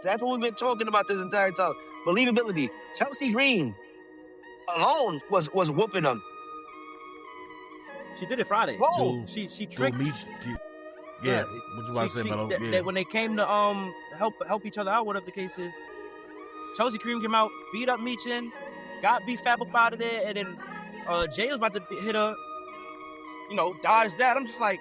That's what we've been talking about this entire time. Believability. Chelsea Green alone was whooping them. She did it Friday. Oh, she tricked me. Yeah, what you want to say, Melo? That when they came to help each other out, whatever the case is, Chelsea Green came out, beat up Meechin, got B-Fab up out of there, and then Jay was about to hit her, dodge that. I'm just like,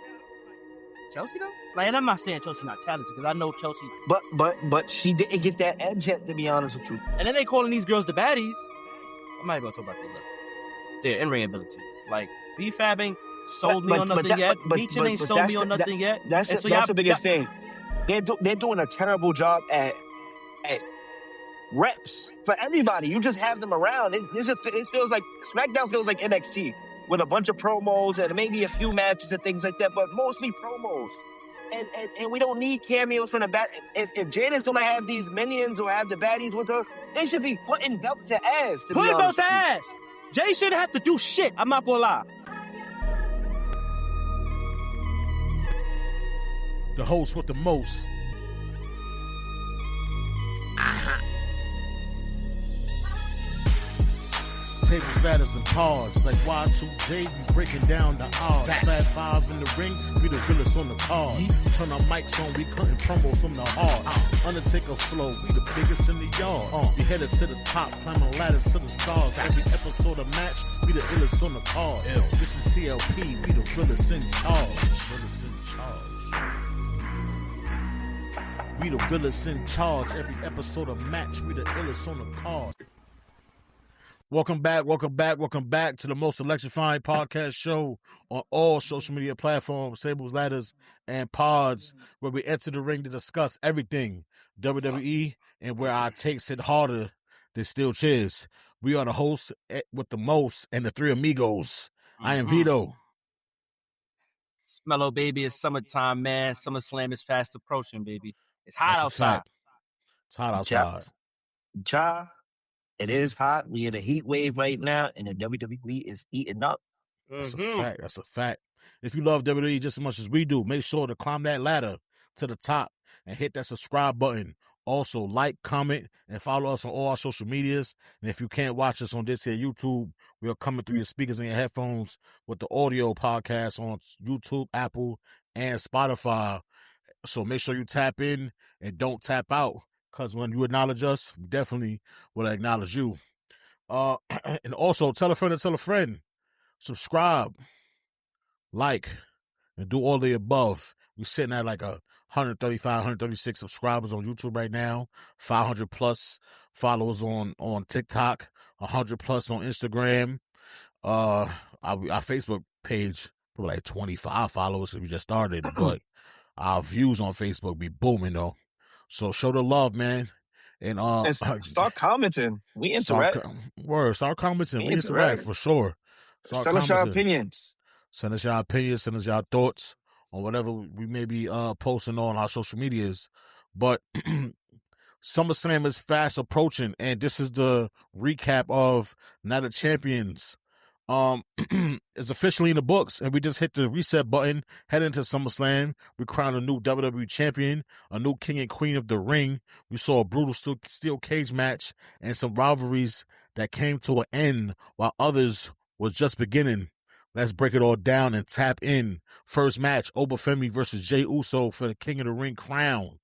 Chelsea though? Like, and I'm not saying Chelsea not talented, because I know Chelsea. But she didn't get that edge yet, to be honest with you. And then they calling these girls the baddies. I'm not even gonna talk about their looks. Their in-ring ability. Like, B-Fab ain't sold me on nothing yet. Meechin ain't sold me on nothing yet. That's the biggest thing. They're doing a terrible job at reps for everybody. You just have them around. It feels like SmackDown feels like NXT with a bunch of promos and maybe a few matches and things like that, but mostly promos. And we don't need cameos from the back. If Jada's gonna have these minions or have the baddies with her, they should be putting belt to ass. Putting belt to ass. Jay shouldn't have to do shit. I'm not gonna lie. The host with the most. Tables, ladders, and paws. Like Y2J, we breaking down the odds. Fat five in the ring, we the realest on the card. Turn our mics on, we cutting promos from the heart. Undertaker flow, we the biggest in the yard. We headed to the top, climbing ladders to the stars. Every episode of match, we the illest on the card. This is TLP, we the realest in charge. We the realest in charge. Every episode of match, we the illest on the card. Welcome back to the most electrifying podcast show on all social media platforms, tables, ladders, and pods, where we enter the ring to discuss everything WWE and where our takes hit harder than steel chairs. We are the hosts with the most and the three amigos. I am Vito. Mellow, baby, it's summertime, man. SummerSlam is fast approaching, baby. It's hot outside. It's hot outside. It is hot. We in a heat wave right now, and the WWE is eating up. That's a fact. If you love WWE just as much as we do, make sure to climb that ladder to the top and hit that subscribe button. Also, like, comment, and follow us on all our social medias. And if you can't watch us on this here YouTube, we are coming through your speakers and your headphones with the audio podcast on YouTube, Apple, and Spotify. So make sure you tap in and don't tap out. Because when you acknowledge us, we definitely will acknowledge you. And also, tell a friend to tell a friend. Subscribe, like, and do all the above. We're sitting at like 135, 136 subscribers on YouTube right now. 500 plus followers on TikTok. 100 plus on Instagram. Our Facebook page, probably like 25 followers because we just started. But our views on Facebook be booming, though. So show the love, man. And start commenting. We interact. Start commenting. We interact for sure. Send us your opinions. Send us your opinions. Send us your thoughts on whatever we may be posting on our social medias. But SummerSlam is fast approaching, and this is the recap of Night of Champions. It's officially in the books, and we just hit the reset button, head into SummerSlam. We crowned a new WWE champion, a new king and queen of the ring. We saw a brutal steel cage match and some rivalries that came to an end while others was just beginning. Let's break it all down and tap in. First match, Obafemi versus Jey Uso for the king of the ring crown.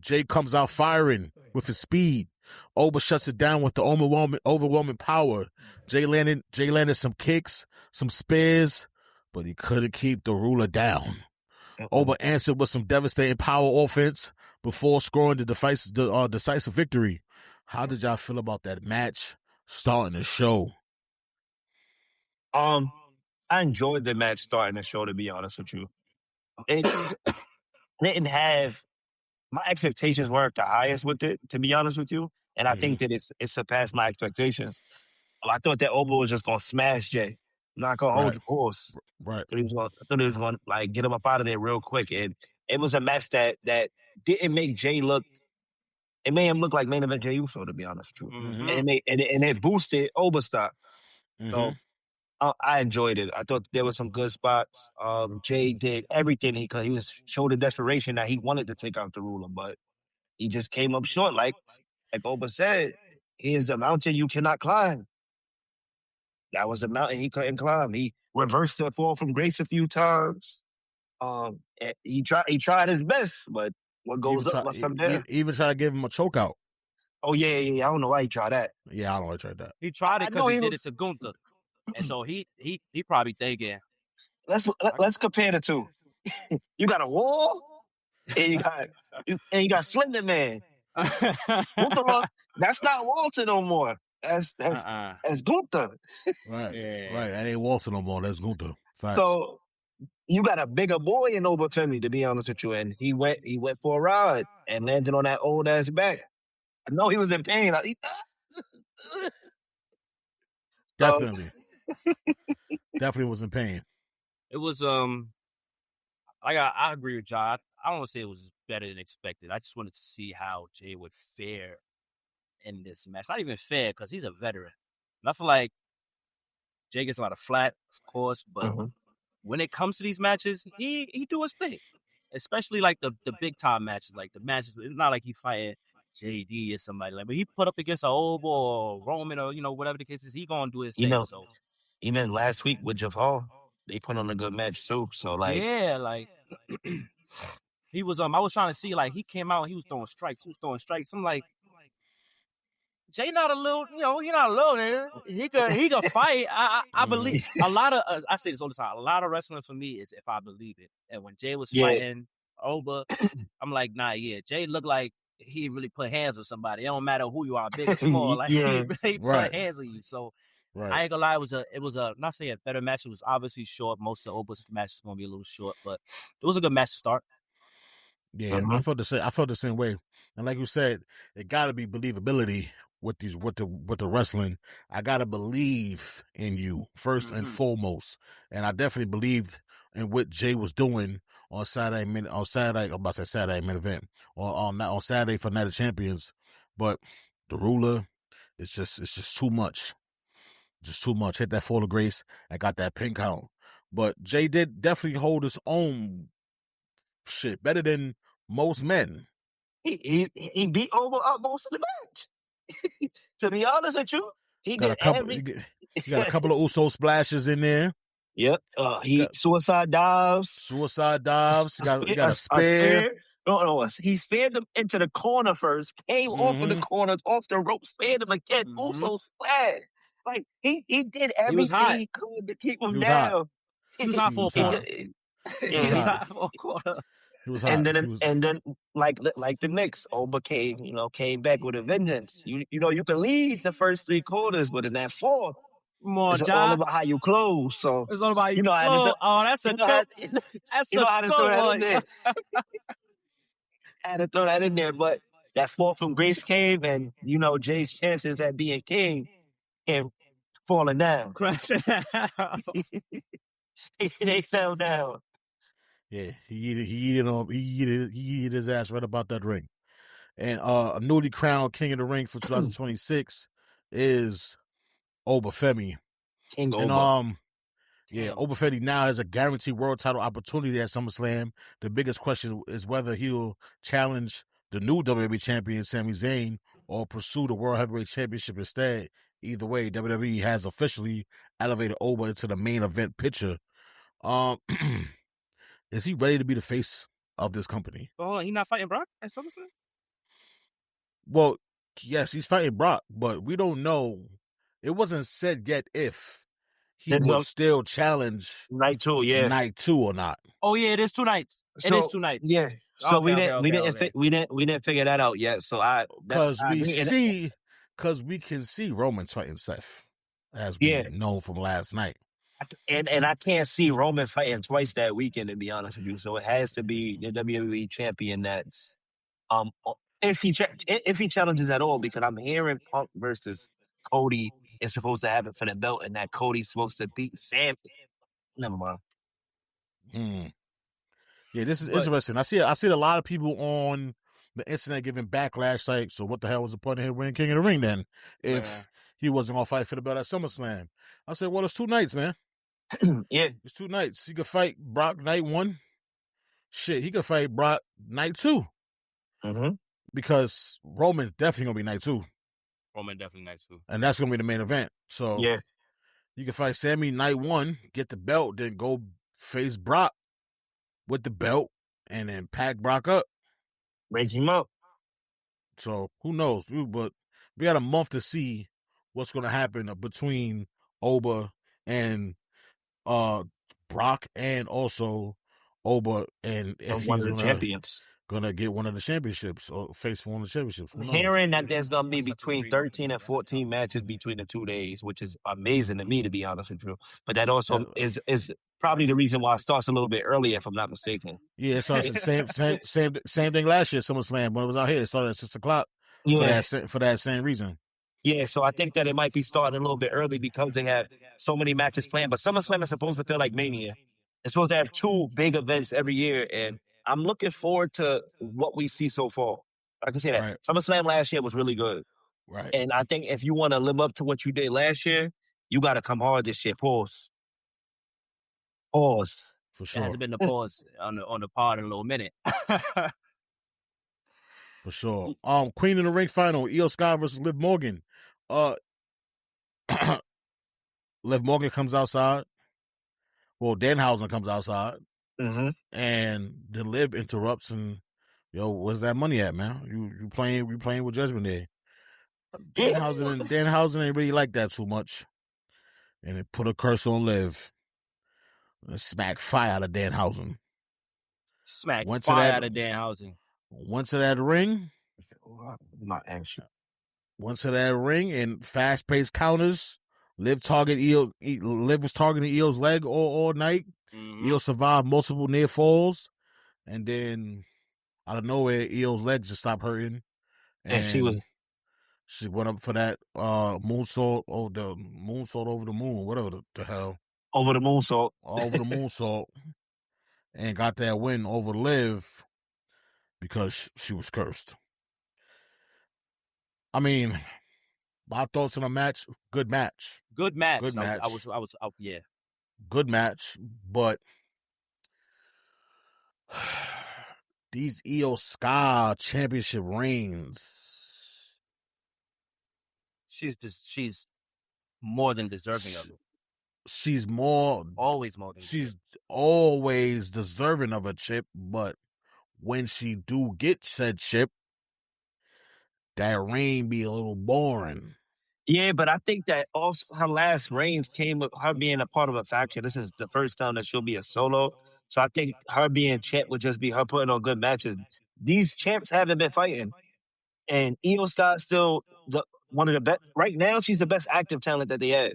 Jey comes out firing with his speed. Oba shuts it down with the overwhelming power. Jey landed some kicks, some spears, but he couldn't keep the ruler down. Oba answered with some devastating power offense before scoring the decisive victory. How did y'all feel about that match starting the show? I enjoyed the match starting the show, to be honest with you. It didn't have... My expectations weren't the highest with it, to be honest with you. And I think that it surpassed my expectations. I thought that Oba was just going to smash Jey. I'm not going to hold your course. Right. I thought he was going to like get him up out of there real quick. And it was a match that didn't make Jey look... It made him look like main event Jey Uso, to be honest with you. Mm-hmm. And it boosted Oba stock. Mm-hmm. So I enjoyed it. I thought there were some good spots. Jey did everything he could. He showed the desperation that he wanted to take out the ruler, but he just came up short. Like Oba said, here's a mountain you cannot climb. That was a mountain he couldn't climb. He reversed the fall from grace a few times. He tried his best, but what goes up must come down. Even try to give him a choke out. Oh yeah. I don't know why he tried that. Yeah, I don't know why he tried that. He tried it because he did it to Gunther, and so he probably thinking. Let's compare the two. You got a wall, and you got Slender Man. Gunther, that's not Walter no more. That's Gunther. Right. That ain't Walter no more. That's Gunther. Facts. So you got a bigger boy in Obafemi, to be honest with you, and he went for a ride and landed on that old ass back. I know he was in pain. Definitely. Definitely was in pain. It was I agree with John. I don't want to say it was better than expected. I just wanted to see how Jay would fare in this match. Not even fair because he's a veteran. And I feel like Jay gets a lot of flack, of course, but when it comes to these matches, he do his thing. Especially like the big time matches, like the matches. It's not like he fighting JD or somebody like, but he put up against an old boy or Roman or whatever the case is. He gonna do his thing. So even last week with Jeff Hall, they put on a good match too. So like, yeah, like he was I was trying to see, like, he came out, he was throwing strikes. I'm like, Jay not a little, he not a little nigga. He could fight. I believe a lot of I say this all the time. A lot of wrestling for me is if I believe it. And when Jay was fighting Oba, I'm like, nah, yeah. Jay looked like he really put hands on somebody. It don't matter who you are, big or small. Like he really put hands on you. So I ain't gonna lie, it was a not saying a better match. It was obviously short. Most of Oba's matches gonna be a little short, but it was a good match to start. Yeah, I felt the same way. And like you said, it gotta be believability with the wrestling. I gotta believe in you first and foremost. And I definitely believed in what Jay was doing on Saturday. I'm about to say Saturday main event, or on Saturday for Night of Champions. But the ruler, it's just too much. Just too much. Hit that fall of grace. I got that pin count. But Jay did definitely hold his own shit better than most men. He beat Oba up most of the match. To be honest with you, he got a couple of Uso splashes in there. Yep. Suicide dives. He got a spear. No. He speared him into the corner first, came off of the corner, off the rope, speared him again. Uso splash. Like he did everything he could to keep him down. He was hot for a quarter. He was hot for a quarter. He was hot. And then like the Knicks, Oba came back with a vengeance. You can lead the first 3 quarters, but in that fourth, it's all about how you close. So it's all about how you close. That's a good. That's a good one. I had to throw that in there, but that fall from grace came, and Jay's chances at being king came falling down. Crashing down. They fell down. Yeah, he yeeted his ass right about that ring. And a newly crowned king of the ring for 2026 is Obafemi. King Oba. And Obafemi now has a guaranteed world title opportunity at SummerSlam. The biggest question is whether he'll challenge the new WWE champion Sami Zayn or pursue the World Heavyweight Championship instead. Either way, WWE has officially elevated Oba into the main event picture. Is he ready to be the face of this company? Oh, he not fighting Brock at SummerSlam? Well, yes, he's fighting Brock, but we don't know. It wasn't said yet if he would still challenge night 2, night 2 or not. Oh yeah, it is 2 nights. It is 2 nights. Yeah. So we didn't figure that out yet. So because we can see Roman's fighting Seth, as we know from last night. And I can't see Roman fighting twice that weekend, to be honest with you. So it has to be the WWE champion that's if he challenges at all, because I'm hearing Punk versus Cody is supposed to happen for the belt, and that Cody's supposed to beat Sam. Never mind. Yeah, this is interesting. I see a lot of people on the internet giving backlash, like, so what the hell was the point of him winning King of the Ring then if he wasn't gonna fight for the belt at SummerSlam? I said, well, it's 2 nights, man. Yeah, it's 2 nights. He could fight Brock night 1. Shit, he could fight Brock night 2. because Roman's definitely gonna be night 2, Roman definitely night 2. and that's gonna be the main event. So Yeah, you can fight Sammy night 1, get the belt, then go face Brock with the belt, and then pack Brock up. raise him up. So who knows? But we got a month to see what's gonna happen between Oba and Brock, and also Oba, and if One he's of the champions. gonna get one of the championships or face one of the championships. Who I'm knows? hearing that there's gonna be between 13 and 14 matches between the 2 days, which is amazing to me, to be honest with you. But that also is probably the reason why it starts a little bit earlier, if I'm not mistaken. Yeah, it starts the same thing last year. SummerSlam when it was out here, it started at 6:00 for that same reason. Yeah, so I think that it might be starting a little bit early because they have so many matches planned. But SummerSlam is supposed to feel like Mania. It's supposed to have 2 big events every year, and I'm looking forward to what we see so far. I can say that Right. SummerSlam last year was really good, Right. and I think if you want to live up to what you did last year, you got to come hard this year. Pause. For It sure. hasn't been the pause on the pod in a little minute. For sure. Queen in the Ring final, Io Sky versus Liv Morgan. Liv Morgan comes outside. Well, Danhausen comes outside, and then Liv interrupts and, yo, where's that money at, man? You playing with Judgment Day. Danhausen ain't really like that too much, and it put a curse on Liv. And smack fire out of Danhausen. Smack fire out of Danhausen. Went to that ring. Not anxious. Went to that ring and fast-paced counters. Liv was targeting Io's leg all night. Io survived multiple near falls, and then out of nowhere, Io's leg just stopped hurting, and she went up for that moonsault. Oh, the moonsault over the moon, whatever the hell. Over the moonsault, and got that win over Liv because she was cursed. I mean, my thoughts on the match: good match. Yeah. Good match, but these Io Sky championship reigns. She's more than deserving of it. She's always more than she's always deserving of a chip, but when she do get said chip, that reign be a little boring. Yeah, but I think that also her last reigns came with her being a part of a faction. This is the first time that she'll be a solo. So I think her being champ would just be her putting on good matches. These champs haven't been fighting. And Io Sky's still one of the best. Right now, she's the best active talent that they have.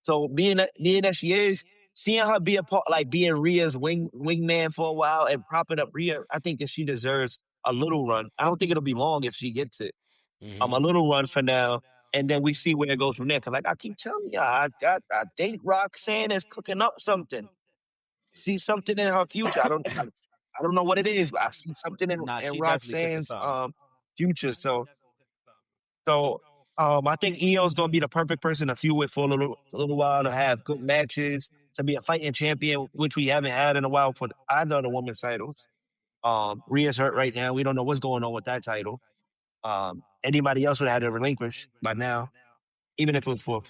So being that she is, seeing her be a part, like being Rhea's wingman for a while and propping up Rhea, I think that she deserves a little run. I don't think it'll be long if she gets it. A little run for now, and then we see where it goes from there. Cause like I keep telling y'all, I think Roxanne is cooking up something. See something in her future. I don't know what it is, but I see something in Roxanne's future. So I think Io's gonna be the perfect person to feud with for a little while, to have good matches, to be a fighting champion, which we haven't had in a while for either of the women's titles. Rhea's hurt right now. We don't know what's going on with that title. Anybody else would have had to relinquish by now, even if it was for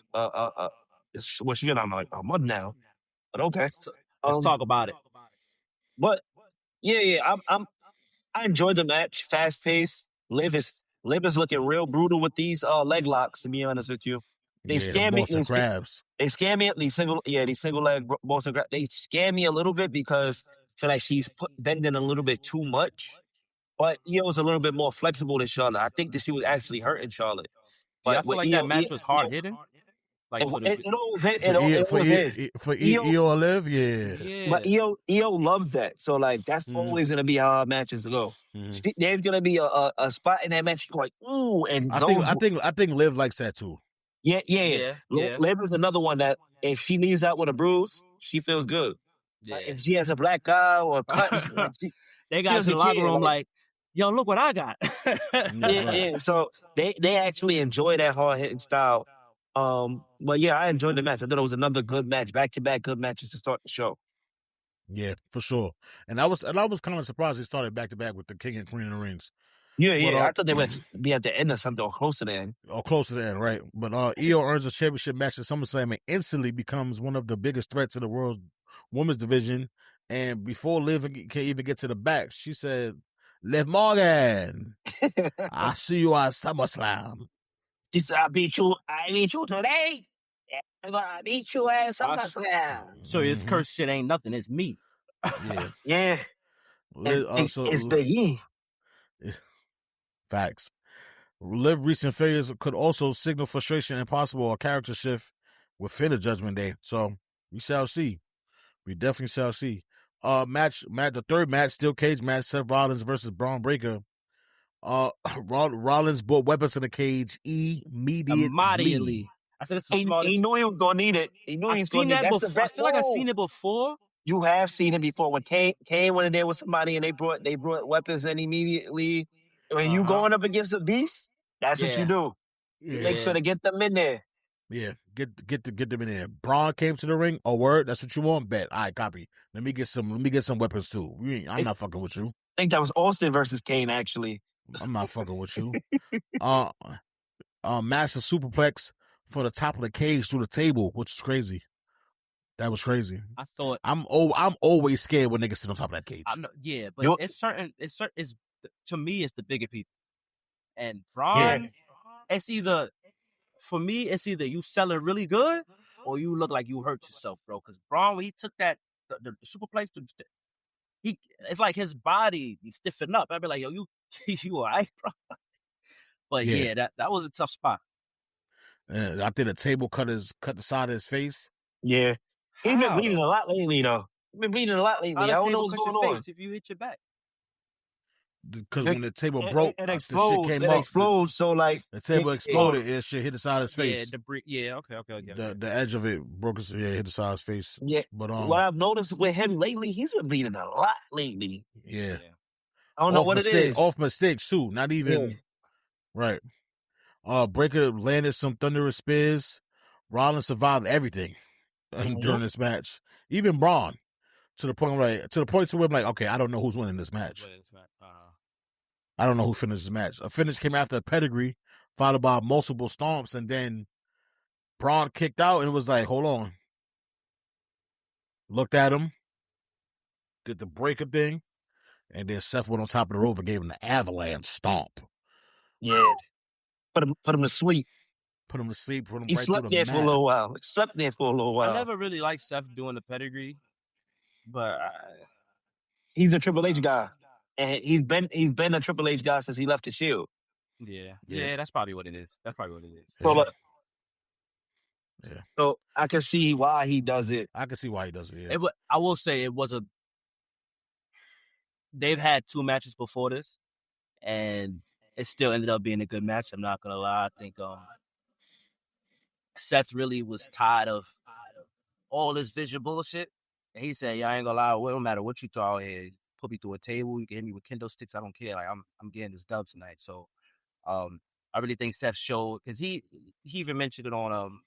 she's been on like a month now. But okay, let's talk about it. But yeah, I enjoyed the match, fast paced. Liv is looking real brutal with these leg locks. To be honest with you, they scare me. They scare me. These single leg Boston crabs. They scare me a little bit because I feel like she's bending a little bit too much. But Io's a little bit more flexible than Charlotte. I think that she was actually hurting Charlotte. But I feel like that match was hard hitting. Like it always is. For Io and Liv, yeah. But Io loves that. So like that's always gonna be how our matches go. There's gonna be a spot in that match like ooh, and I think Liv likes that too. Yeah. Liv is another one that if she leaves out with a bruise, she feels good. Yeah. Like if she has a black eye or a cut, they got to the locker room like, yo, look what I got. Yeah. So they actually enjoy that hard hitting style. But yeah, I enjoyed the match. I thought it was another good match, back-to-back good matches to start the show. Yeah, for sure. And I was kind of surprised they started back-to-back with the King and Queen of the Rings. Yeah. But I thought they would be at the end of something or close to the end. or close to the end, right? But Io earns a championship match at SummerSlam and instantly becomes one of the biggest threats in the world's women's division. And before Liv can even get to the back, she said, "Liv Morgan, I see you at SummerSlam." She said, I beat you today. I'm gonna beat you at SummerSlam. So this curse shit ain't nothing. It's me. Yeah. Yeah. It's Big E. Facts. Liv recent failures could also signal frustration and possible a character shift within the Judgment Day. So we shall see. We definitely shall see. The third match, steel cage match, Seth Rollins versus Braun Breaker. Rollins brought weapons in the cage immediately. I said it's the smartest. He knew he was gonna need it. He knew he was gonna need it. That's the best. I feel like I've seen it before. You have seen it before. When Kane went in there with somebody and they brought weapons in immediately. When you going up against the beast, that's what you do. You make sure to get them in there. Yeah, get them in there. Braun came to the ring. Oh, word, that's what you want. Bet. All right, copy. Let me get some weapons too. I'm not fucking with you. I think that was Austin versus Kane. Actually, I'm not fucking with you. Massive superplex for the top of the cage through the table, which is crazy. That was crazy. I thought I'm always scared when niggas sit on top of that cage. Yeah, but it's to me it's the bigger people. And Braun, it's either for me, it's either you selling really good or you look like you hurt yourself, bro. Because Braun, when he took that the superplex, it's like his body he stiffened up. I'd be like, yo, you all right, bro? But yeah, that was a tough spot. I think the table cut the side of his face. Yeah. He's been bleeding a lot lately, though. I don't know what's going on. If you hit your back. Because when the table broke, it explodes. The shit came explodes. So like the table exploded, it shit hit the side of his face. Okay. The edge of it broke. Hit the side of his face. Yeah, but what I've noticed with him lately, he's been bleeding a lot lately. Yeah. I don't know what it is. Off mistakes too. Not even right. Breaker landed some thunderous spears. Rollins survived everything during this match. Even Braun. To the point where I'm like, okay, I don't know who's winning this match. I don't know who finished this match. A finish came after a pedigree, followed by multiple stomps, and then Braun kicked out, and it was like, hold on. Looked at him, did the breaker thing, and then Seth went on top of the rope and gave him the avalanche stomp. Yeah. Put him to sleep. Put him to sleep. Put him he right slept through the there mat. for a little while. Slept there for a little while. I never really liked Seth doing the pedigree, but he's a Triple H guy, and he's been a Triple H guy since he left the Shield. Yeah, that's probably what it is. So I can see why he does it. I can see why he does it. Yeah. I will say they've had 2 matches before this, and it still ended up being a good match. I'm not gonna lie. I think Seth really was tired of all this vision bullshit. And he said, "Yeah, I ain't gonna lie. It don't matter what you throw out here. Put me through a table. You can hit me with kendo sticks. I don't care. Like I'm getting this dub tonight." So, I really think Seth showed because he even mentioned it on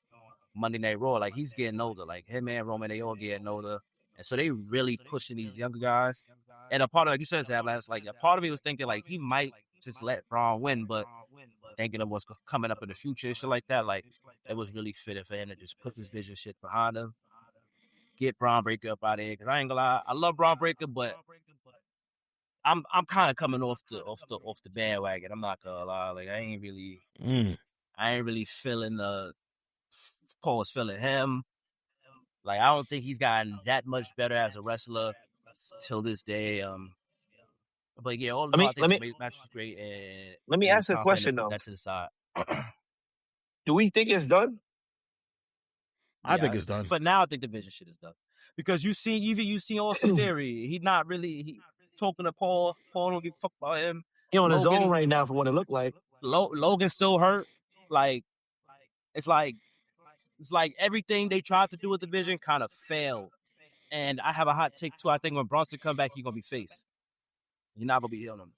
Monday Night Raw. Like he's getting older. Like him and Roman, they all getting older, and so they really pushing these younger guys. And a part of, like you said, like a part of me was thinking like he might just let Braun win, but thinking of what's coming up in the future, shit like that. Like it was really fitting for him to just put this vision shit behind him. Get Braun Breaker up out of here, because I ain't gonna lie, I love Braun Breaker, but I'm kind of coming off the bandwagon. I'm not gonna lie, like I ain't really feeling Paul's feeling him. Like I don't think he's gotten that much better as a wrestler till this day. But yeah, all in all, I think the match was great. And let me ask a question though. That to the side. Do we think it's done? I think it's done. But now I think the vision shit is done. Because you see Austin Theory, he talking to Paul. Paul don't give a fuck about him. He on his own right now for what it looked like. Logan's still hurt. Like it's like everything they tried to do with the vision kind of failed. And I have a hot take too. I think when Bronson come back, he's gonna be face. You're not gonna be healing him.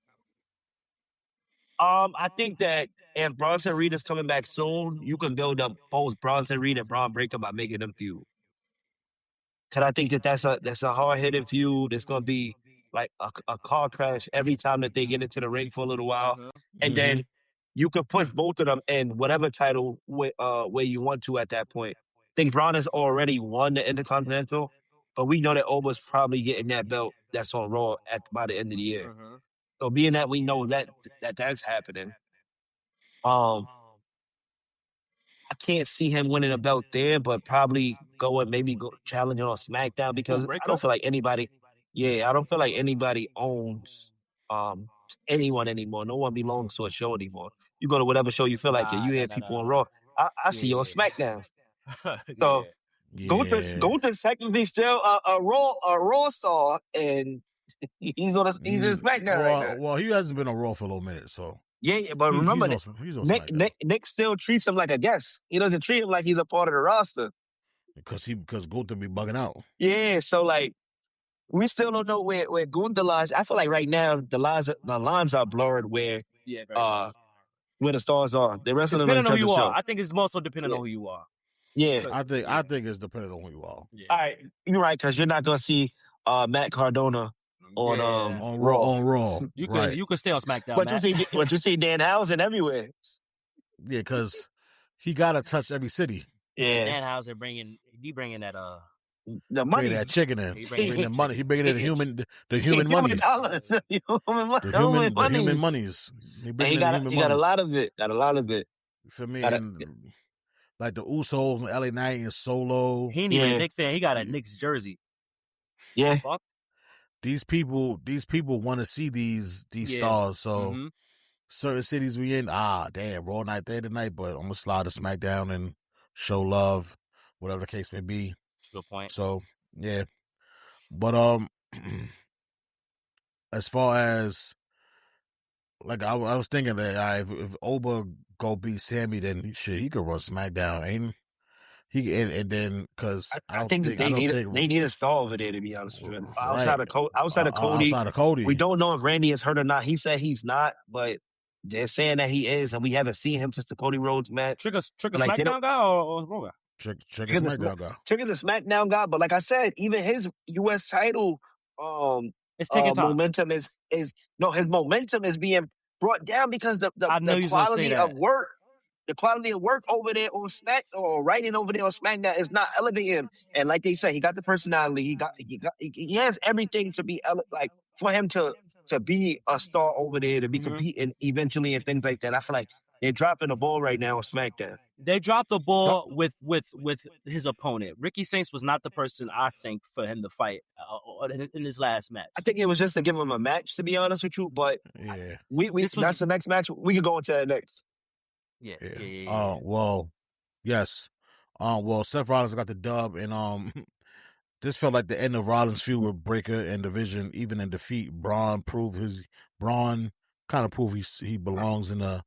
I think that if Bronson Reed is coming back soon, you can build up both Bronson Reed and Braun Breaker by making them feud. Cause I think that's a hard hitting feud. It's gonna be like a car crash every time that they get into the ring for a little while, and then you could push both of them in whatever title where you want to at that point. I think Braun has already won the Intercontinental, but we know that Oba's probably getting that belt that's on Raw by the end of the year. So being that we know that's happening, I can't see him winning a belt there, but probably maybe go challenging on SmackDown because I don't feel like anybody. Yeah, I don't feel like anybody owns anyone anymore. No one belongs to a show anymore. You go to whatever show you feel like, and you hear people on Raw. I see you on SmackDown. So Gunther's technically still a Raw star, and he's in SmackDown right now. Well, he hasn't been on Raw for a little minute, so. Yeah, but remember that he's on SmackDown. Nick still treats him like a guest. He doesn't treat him like he's a part of the roster. Because Gunther be bugging out. Yeah, so like we still don't know where Gunther lies. I feel like right now the lines are blurred where the stars are. The rest of them depending on who you are. I think it's more so depending on who you are. Yeah, I think it's dependent on who you are. Yeah. All right, you're right because you're not gonna see Matt Cardona on Raw. On Raw, you can stay on SmackDown. But you see Danhausen everywhere. Yeah, because he gotta touch every city. Yeah, Danhausen bringing that the money, that chicken in. He bringing the money. He bringing in the human monies. The human monies. He got a lot of it. For me, like the Usos and LA Knight and Solo. He ain't even a Knicks fan. He got a Knicks jersey. Yeah. Fuck. These people want to see these stars. So certain cities we in, damn, Raw night there tonight, but I'm gonna slide to SmackDown and show love, whatever the case may be. Good point. So yeah, but as far as like I was thinking that if Oba go beat Sammy, then he could run SmackDown, ain't he? And then because I think they need a star over there, to be honest with you. Outside of Cody, we don't know if Randy is hurt or not. He said he's not, but they're saying that he is, and we haven't seen him since the Cody Rhodes match. Trigger SmackDown guy or Raw guy? Trigger SmackDown guy. Trigger's a SmackDown guy, but like I said, even his U.S. title it's taking time. Momentum his momentum is being brought down because the quality of work. The quality of work over there on Smack or writing over there on SmackDown is not elevating him. And like they say, he got the personality. He has everything to be like for him to be a star over there, to be competing eventually and things like that. I feel like they're dropping the ball right now on SmackDown. They dropped the ball with his opponent. Ricky Saints was not the person I think for him to fight in his last match. I think it was just to give him a match, to be honest with you. But yeah, that's the next match. We could go into that next. Yeah. Well, yes. Well, Seth Rollins got the dub, and this felt like the end of Rollins' feud with Breakker and Division. Even in defeat, Braun kind of proved he belongs in a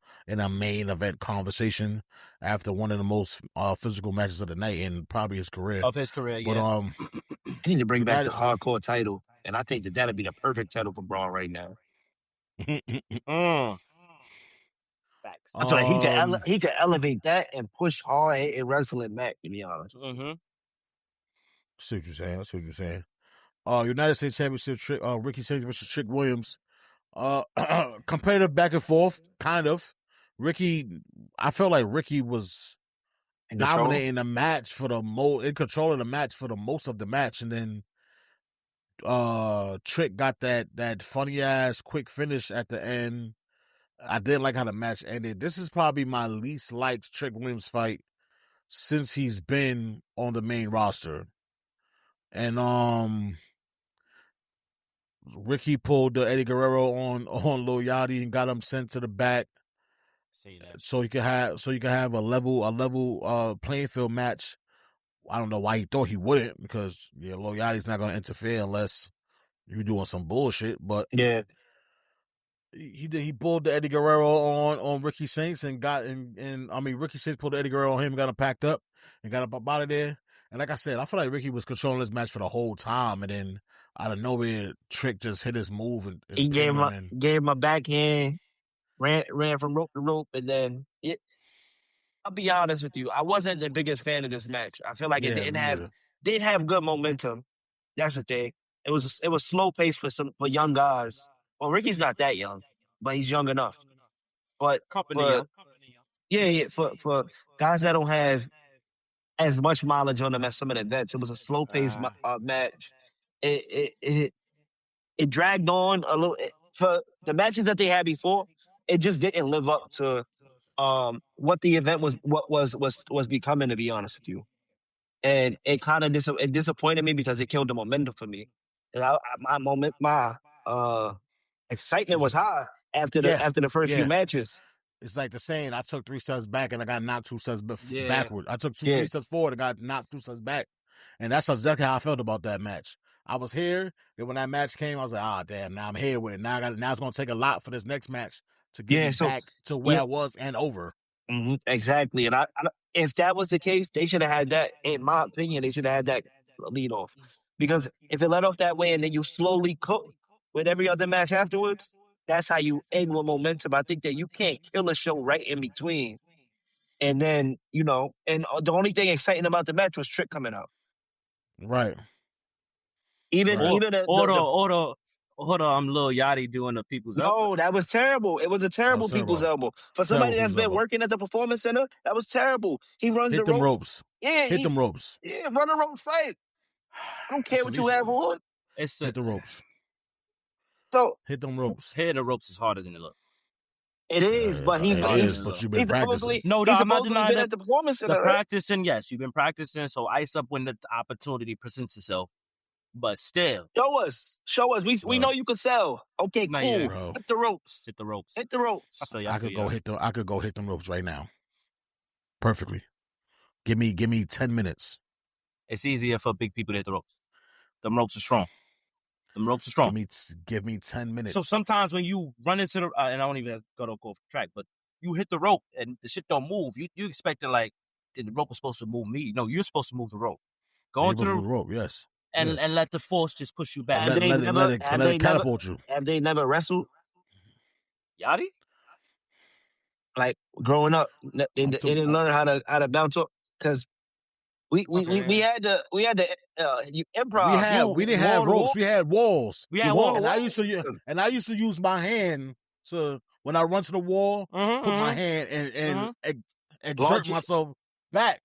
main event conversation after one of the most physical matches of the night and probably his career. Of his career, but, yeah. I need to bring back the hardcore title, and I think that'd be the perfect title for Braun right now. I feel like he could elevate that and push hard hitting wrestling back, to be honest. See what you're saying. United States Championship, Ricky Saints versus Trick Williams. Competitive back and forth, kind of. I felt like Ricky was dominating the match in control of the match for the most of the match, and then Trick got that funny ass quick finish at the end. I didn't like how the match ended. This is probably my least liked Trick Williams fight since he's been on the main roster. And Ricky pulled the Eddie Guerrero on Lil Yachty and got him sent to the back. So you can have a level playing field match. I don't know why he thought he wouldn't, because Lil Yachty's not going to interfere unless you're doing some bullshit. But yeah. He pulled the Eddie Guerrero on Ricky Saints and Ricky Saints pulled the Eddie Guerrero on him, got him packed up and got him up out of there. And like I said, I feel like Ricky was controlling this match for the whole time, and then out of nowhere, Trick just hit his move and he gave him a backhand, ran from rope to rope, and then I'll be honest with you, I wasn't the biggest fan of this match. I feel like it didn't have good momentum. That's the thing. It was slow pace for young guys. Well, Ricky's not that young, but he's young enough. But Company, but yeah, for guys that don't have as much mileage on them as some of the vets, it was a slow paced match. It dragged on a little for the matches that they had before. It just didn't live up to what the event was becoming. To be honest with you, and it kind of it disappointed me because it killed the momentum for me. And my excitement was high after the first few matches. It's like the saying, I took 3 steps back and I got knocked 2 steps backward. I took 3 steps forward and got knocked 2 steps back. And that's exactly how I felt about that match. I was here, then when that match came, I was like, damn, now I'm here with it. Now it's going to take a lot for this next match to get me back to where I was and over. Mm-hmm, exactly. And I, if that was the case, they should have had that, in my opinion, they should have had that lead off. Because if it let off that way and then you slowly cook with every other match afterwards, that's how you end with momentum. I think that you can't kill a show right in between. And then, and the only thing exciting about the match was Trick coming out. Right. Even Hold on, I'm Lil Yachty doing the people's elbow. No, that was terrible. It was a terrible people's elbow. For somebody that's been working at the Performance Center, that was terrible. He runs the ropes. Yeah, hit them ropes. Yeah, run the ropes fight. I don't care what you have on. Hit the ropes. So hit them ropes. Hitting the ropes is harder than it looks. It is, but but you've been practicing. No, I'm not denying been at the Performance Center. The practicing, yes, you've been practicing. So ice up when the opportunity presents itself. But still, show us. We know you can sell. Okay, cool. Hit the ropes. Hit the ropes. Hit the ropes. I could go hit them ropes right now. Perfectly. Give me 10 minutes. It's easier for big people to hit the ropes. Them ropes are strong. Give me 10 minutes. So sometimes when you run into the and I don't even go off track, but you hit the rope and the shit don't move. You expect it like the rope was supposed to move me. No, you're supposed to move the rope. Go into the rope, yes. And let the force just push you back. Let it catapult you. Have they never wrestled? Yachty? Like growing up, they didn't learn how to bounce up because we had the improv. We didn't have ropes. We had walls. We had walls. And I used to use my hand to when I run to the wall, put my hand and exert myself back.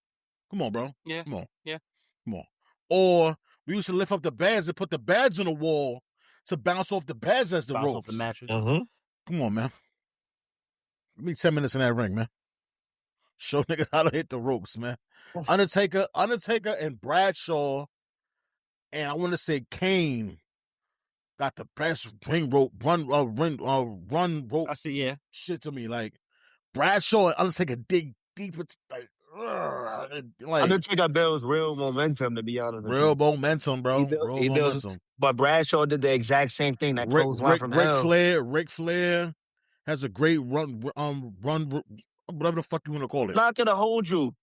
Come on, bro. Yeah. Come on. Yeah. Come on. Or we used to lift up the beds and put the beds on the wall to bounce off the beds as the ropes. Off the mattress. Come on, man. Give me 10 minutes in that ring, man. Show niggas how to hit the ropes, man. Undertaker and Bradshaw, and I want to say Kane got the best run rope. I see, yeah. Shit to me, like Bradshaw and Undertaker dig deep. It's like Undertaker builds real momentum, to be honest. Real momentum, bro. Real momentum. But Bradshaw did the exact same thing. That clothesline from hell. Ric Flair has a great run, whatever the fuck you want to call it. Not gonna hold you.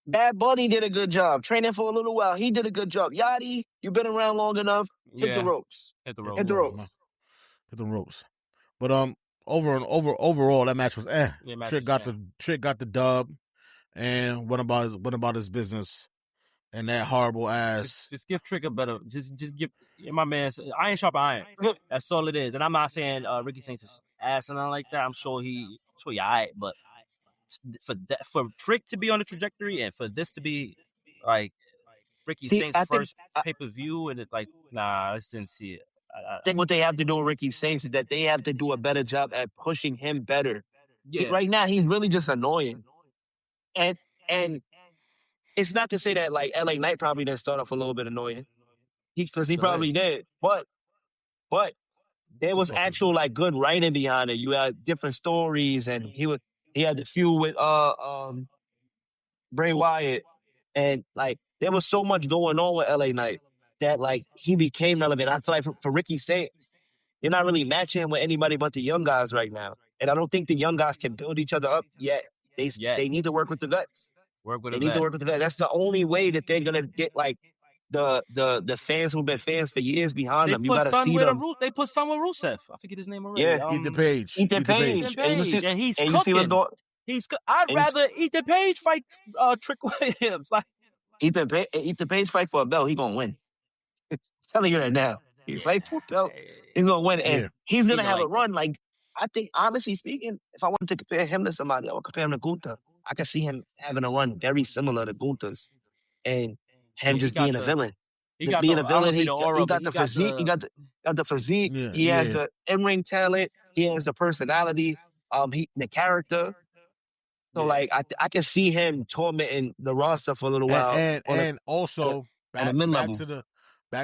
Bad Bunny did a good job. Training for a little while. He did a good job. Yachty, you've been around long enough. Hit the ropes. Hit the ropes. Hit the ropes. Hit the ropes. But overall, that match was Trick got the dub and went about his business. And that horrible ass. Just give Trick a better. Just give my man. Iron sharp iron. That's all it is. And I'm not saying Ricky Saints is ass and nothing like that. I'm sure he alright, but for Trick to be on the trajectory and for this to be like Ricky Saints' first pay-per-view and it like I just didn't see it. I think what they have to do with Ricky Saints is that they have to do a better job at pushing him better. Yeah. Right now he's really just annoying, and it's not to say that like LA Knight probably didn't start off a little bit annoying, because he probably did, but there was actual like good writing behind it. You had different stories, and he had the feud with Bray Wyatt, and like there was so much going on with LA Knight that like he became relevant. I feel like for Ricky Saints, you're not really matching him with anybody but the young guys right now, and I don't think the young guys can build each other up yet. They need to work with the vets. They need to work with the vets. That's the only way that they're gonna get like the fans who've been fans for years behind them. You gotta see them. They put some with Rusev. I forget his name already. Yeah, Ethan Page. And he's cooking. I'd rather Ethan Page fight Trick Williams. Like Ethan Page fight for a belt, he gonna win. I'm telling you that now. He fight for the belt. He's gonna win, and Yeah. he's gonna have a like run. Like I think, honestly speaking, if I wanted to compare him to somebody, I would compare him to Gunther. I could see him having a run very similar to Gunther's, and him he just got being a the villain. he got Being the a I don't villain, say he the aura, got but the he got physique. He got the physique. Yeah, He has yeah. the in-ring talent. He has the personality. The character. So like I can see him tormenting the roster for a little while And also at a back mid back level.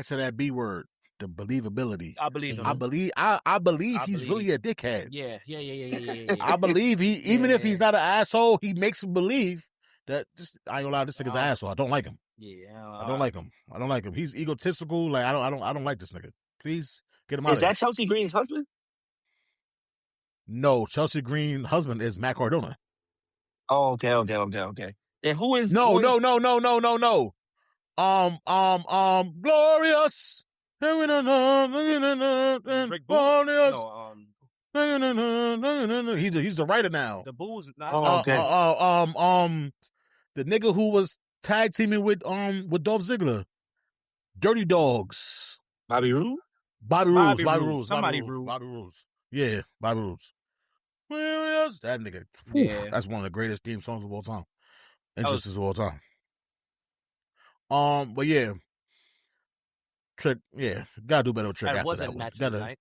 to that B word, the believability. I believe him. I believe he's really a dickhead. Yeah. I believe even if he's not an asshole, he makes him believe that I ain't gonna lie, this nigga's an asshole. I don't like him. Yeah, I don't like him. He's egotistical. Like I don't like this nigga. Please get him out of Is here. that Chelsea Green's husband? No, Chelsea Green's husband is Matt Cardona. Oh, okay. And who is No. Glorious. Rick Glorious. No, He's the writer now. the Bulls. okay. The nigga who was tag teaming with Dolph Ziggler, Dirty Dogs. Bobby Roode? Bobby Rules. Somebody Rude. Bobby Rules. Yeah, Bobby Rules. Glorious. That nigga. Whew, Yeah. that's one of the greatest theme songs of all time. Entrances of all time. But yeah. Trick, yeah, gotta do better with Trick That after wasn't that one. match of the night.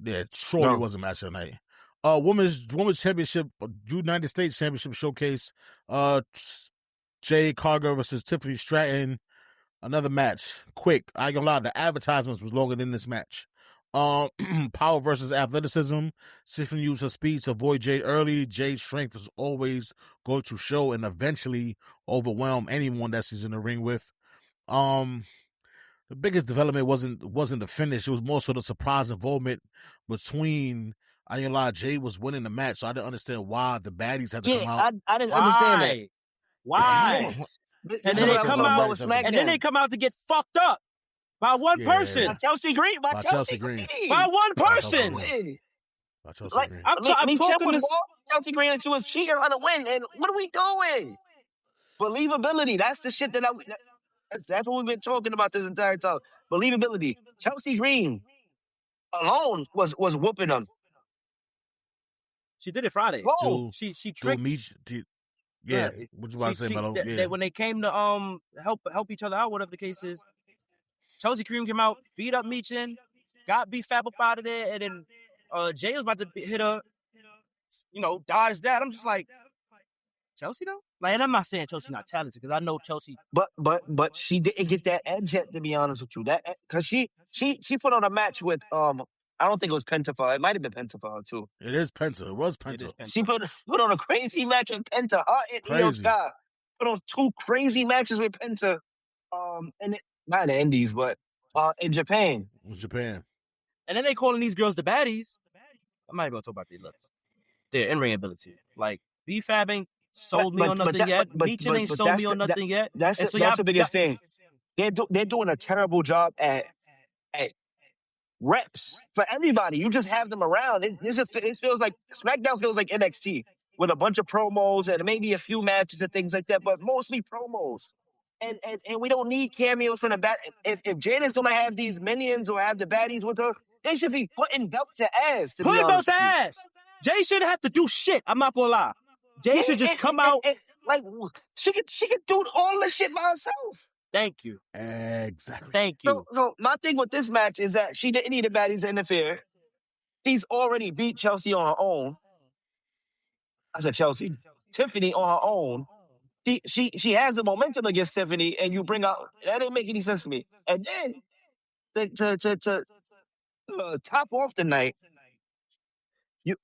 Yeah, surely No. wasn't match of the night. Women's championship, United States Championship showcase. Jay Cargill versus Tiffany Stratton. Another match, quick. I ain't gonna lie, the advertisements was longer than this match. Power versus athleticism. Tiffany used her speed to avoid Jade early. Jade's strength is always going to show and eventually overwhelm anyone that she's in the ring with. The biggest development wasn't the finish. It was more so the surprise involvement between. I ain't gonna lie, Jade was winning the match, so I didn't understand why the baddies had to come out. I didn't understand that. Why? And then they come out, and then they come out to get fucked up by one person. By Chelsea Green. By Chelsea Green. By one person. By Chelsea Like, Green. I'm talking this. Chelsea Green, and she was cheating on a win. And what are we doing? Believability. That's the shit that's what we've been talking about this entire time. Believability. Chelsea Green alone was whooping them. She did it Friday. Whoa. She tricked me. Yeah, what you about to say, Melo? When they came to help each other out, whatever the case is, Chelsea Green came out, beat up Meechin, got beat Fab up out of there, and then Jay was about to hit her, dodge that. I'm just like, Chelsea though? Like, and I'm not saying Chelsea not talented because I know Chelsea. But she didn't get that edge yet, to be honest with you. That because she put on a match with I don't think it was Penta for her. It might have been Penta for her too. It is Penta. It was Penta. She put on a crazy match with Penta. Her and Io Sky put on two crazy matches with Penta. Not in the Indies, but in Japan. And then they calling these girls the baddies. I'm not even gonna talk about their looks, their in-ring ability. Like B-Fab ain't sold me on nothing yet. Meechin ain't sold me on nothing yet. That's the biggest thing. They're doing a terrible job at reps for everybody. You just have them around. It feels like SmackDown feels like NXT with a bunch of promos and maybe a few matches and things like that, but mostly promos. And we don't need cameos from the back. If Jada's gonna have these minions or have the baddies with her, they should be putting belt to ass. Putting belt to ass. Jay shouldn't have to do shit. I'm not gonna lie. Jay should just come out. Like she could do all the shit by herself. Thank you. Exactly. Thank you. So my thing with this match is that she didn't need the baddies to interfere. She's already beat Chelsea on her own. I said Chelsea. Tiffany on her own. She has the momentum against Tiffany, and you bring out that didn't make any sense to me. And then to top off the night,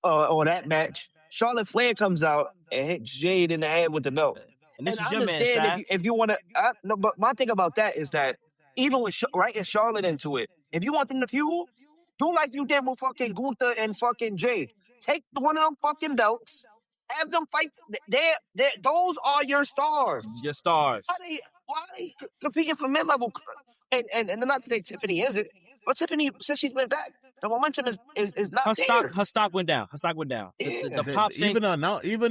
or that match, Charlotte Flair comes out and hits Jade in the head with the belt. And this I is your man, understand if you want to. No, but my thing about that is that even with writing Charlotte into it, if you want them to feud, do like you did with fucking Gunther and fucking Jade. Take one of them fucking belts, have them fight. Those are your stars. Your stars. Why are they competing for mid level? And not to say Tiffany isn't, but Tiffany, since she's been back, the momentum is not there. Her stock went down. Yeah. The pops even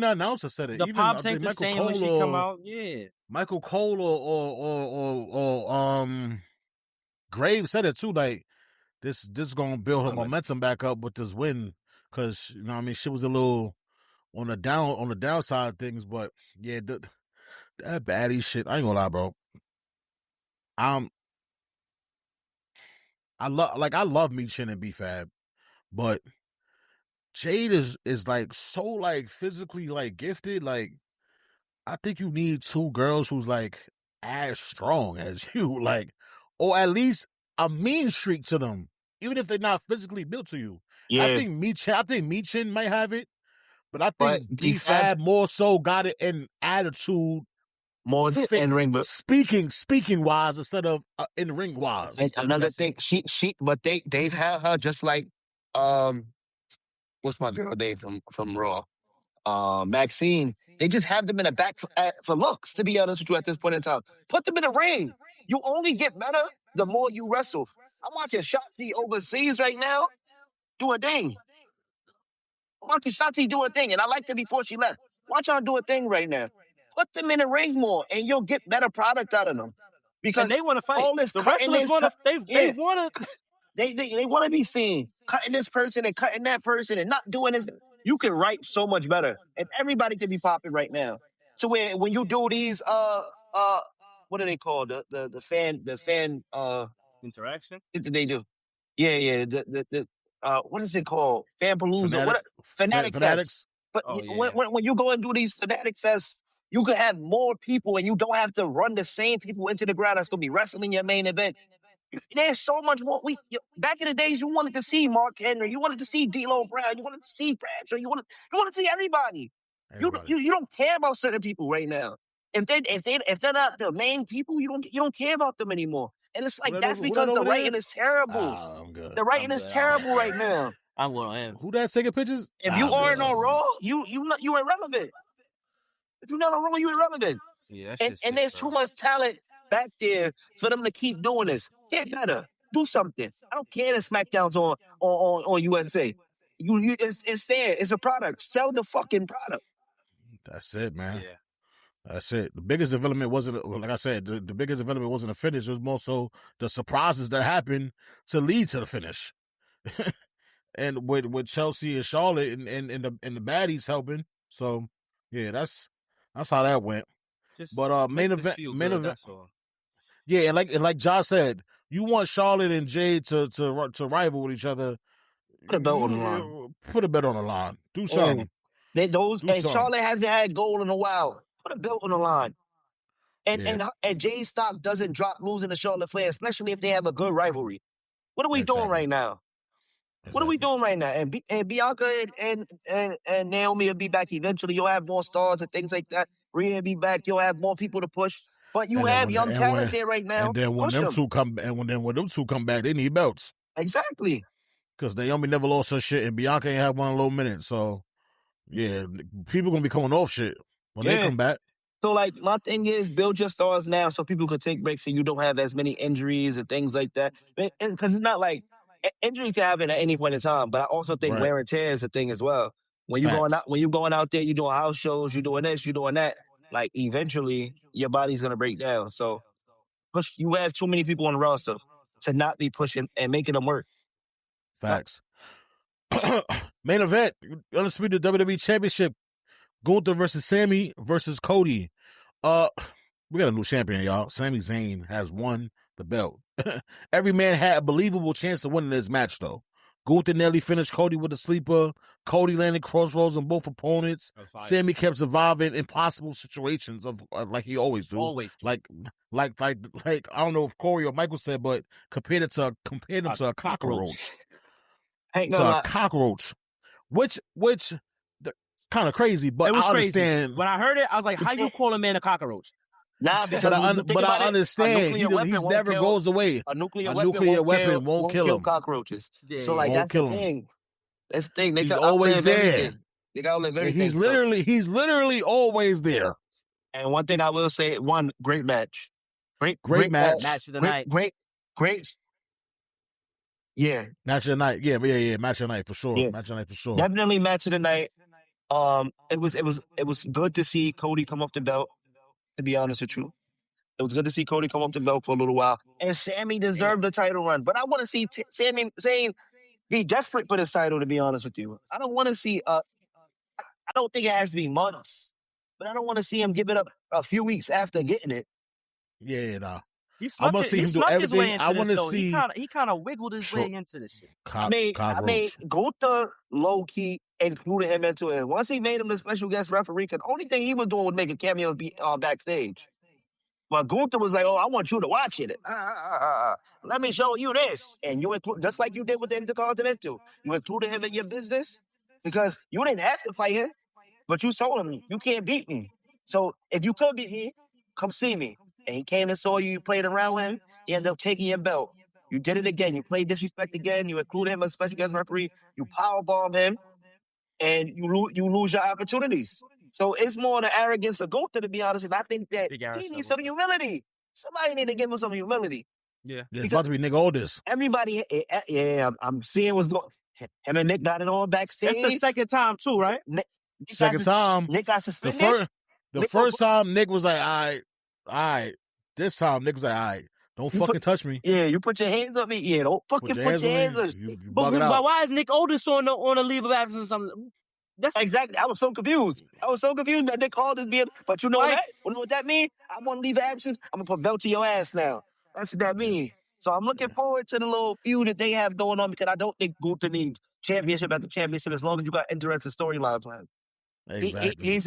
the announcer said it. The even, pops ain't the Michael same Cole when she come out. Yeah. Michael Cole or Graves said it too. Like this gonna build her momentum back up with this win, because you know what I mean, she was a little on the downside of things, but yeah, that baddie shit, I ain't gonna lie, bro. I love Michin and B-Fab, but Jade is like so like physically like gifted. Like, I think you need two girls who's like as strong as you, like, or at least a mean streak to them, even if they're not physically built to you. Yeah. I think Michin might have it, but I think But B-Fab more so got it in attitude, more than in ring, but speaking wise instead of in ring wise. and another thing, but they've had her just like, what's my girl name from Raw? Maxine. They just have them in the back for looks, to be honest with you, at this point in time. Put them in the ring. You only get better the more you wrestle. I'm watching Shotzi overseas right now do a thing. I'm watching Shotzi do a thing, and I liked her before she left. Watch her do a thing right now. Put them in the ring more, and you'll get better product out of them. Because and they want to fight. all this The wrestlers want to. They want to. They want to be seen cutting this person and cutting that person and not doing this. You can write so much better, and everybody can be popping right now. So when you do these what are they called, the fan Interaction? what did they do? Yeah, the what is it called? Fanpalooza, Fanatic Fest. Fanatics. But when you go and do these Fanatic Fests, you can have more people, and you don't have to run the same people into the ground that's going to be wrestling your main event. There's so much more. Back in the days, you wanted to see Mark Henry, you wanted to see D'Lo Brown, you wanted to see Bradshaw, you wanted to see everybody. You don't care about certain people right now. If they're not the main people, you don't care about them anymore. And it's like that's because the writing is terrible. I'm good. The writing is terrible right now. I'm going to him. Who that taking pictures? If you aren't on Raw, you irrelevant. If you're not on Raw, you're irrelevant. Yeah, and there's too much talent back there for them to keep doing this. Get better. Do something. I don't care that SmackDown's on USA. It's there. It's a product. Sell the fucking product. That's it, man. Yeah. That's it. The biggest development wasn't, like I said, the biggest development wasn't a finish. It was more so the surprises that happened to lead to the finish. And with Chelsea and Charlotte and the baddies helping. So yeah, that's how that went. But main event, that's all. Yeah, and like Josh said, you want Charlotte and Jade to rival with each other. Put a belt on the line. Put a bet on the line. Do something. Charlotte hasn't had gold in a while. Put a belt on the line. And Jay's stock doesn't drop losing to Charlotte Flair, especially if they have a good rivalry. What are we doing right now? What are we doing right now? And Bianca and Naomi will be back eventually. You'll have more stars and things like that. Rhea will be back. You'll have more people to push. But you have young talent there right now. And then when them two come back, they need belts. Exactly. Because Naomi never lost her shit, and Bianca ain't had one low minute. So yeah, people gonna be coming off shit when they come back. So, like, my thing is build your stars now so people can take breaks and you don't have as many injuries and things like that. Because it's not like injuries can happen at any point in time, but I also think wear and tear is a thing as well. When you're going out there, you're doing house shows, you're doing this, you're doing that. Like, eventually, your body's gonna break down. So, you have too many people on the roster to not be pushing and making them work. Facts. Main event, undisputed WWE Championship. Gunther versus Sammy versus Cody. We got a new champion, y'all. Sami Zayn has won the belt. Every man had a believable chance of winning this match, though. Gunther nearly finished Cody with a sleeper. Cody landed crossroads on both opponents. Sammy kept surviving impossible situations of like he always do. Always. Like I don't know if Corey or Michael said, but compared him to a cockroach. A cockroach. Which kind of crazy, but it was I understand. Crazy. When I heard it, I was like, "How you call a man a cockroach?" Nah, because but I understand he never goes away. A nuclear weapon won't kill cockroaches. Yeah, so like that's the thing. That's the thing. He's always there. They gotta live everything. He's literally always there. And one thing I will say, great match. Great match. Match of the night. Great. Yeah. Match of the night. Yeah. Match of the night for sure. Yeah. Match of the night for sure. Definitely match of the night. It was good to see Cody come off the belt, to be honest with you. It was good to see Cody come up to belt for a little while. And Sammy deserved the title run. But I want to see Sammy Zayn be desperate for this title, to be honest with you. I don't want to see, I don't think it has to be months. But I don't want to see him give it up a few weeks after getting it. Yeah, nah. He I want to see him do everything. I want to see. He kind of wiggled his way into this shit. I made Gunther low-key included him into it. Once he made him the special guest referee, because the only thing he was doing was making cameos backstage. But Gunther was like, "Oh, I want you to watch it. Let me show you this." And you include, just like you did with the Intercontinental, you included him in your business because you didn't have to fight him, but you told him you can't beat me. So if you could beat me, come see me. And he came and saw you. You played around with him. He ended up taking your belt. You did it again. You played disrespect again. You included him as special guest referee. You powerbomb him, and you lose your opportunities. So it's more the arrogance of Gunther, to be honest with you. I think that he needs some humility. Somebody need to give him some humility. Yeah. It's about to be Nick Aldis. Everybody, I'm seeing what's going on. Him and Nick got it on backstage. It's the second time, too, right? Second time. Nick got suspended. The first time, Nick was like, all right. This time, Nick was like, all right. Don't fucking touch me. Yeah, you put your hands on me. Yeah, don't fucking put your hands on me. You but why is Nick Aldis on a leave of absence or something? That's exactly. I was so confused. That Nick Aldis being. But you know that? You know what that means? I'm on leave of absence. I'm gonna put belt to your ass now. That's what that means. So I'm looking forward to the little feud that they have going on because I don't think Gunther needs championship after championship as long as you got interesting storylines on him. Exactly.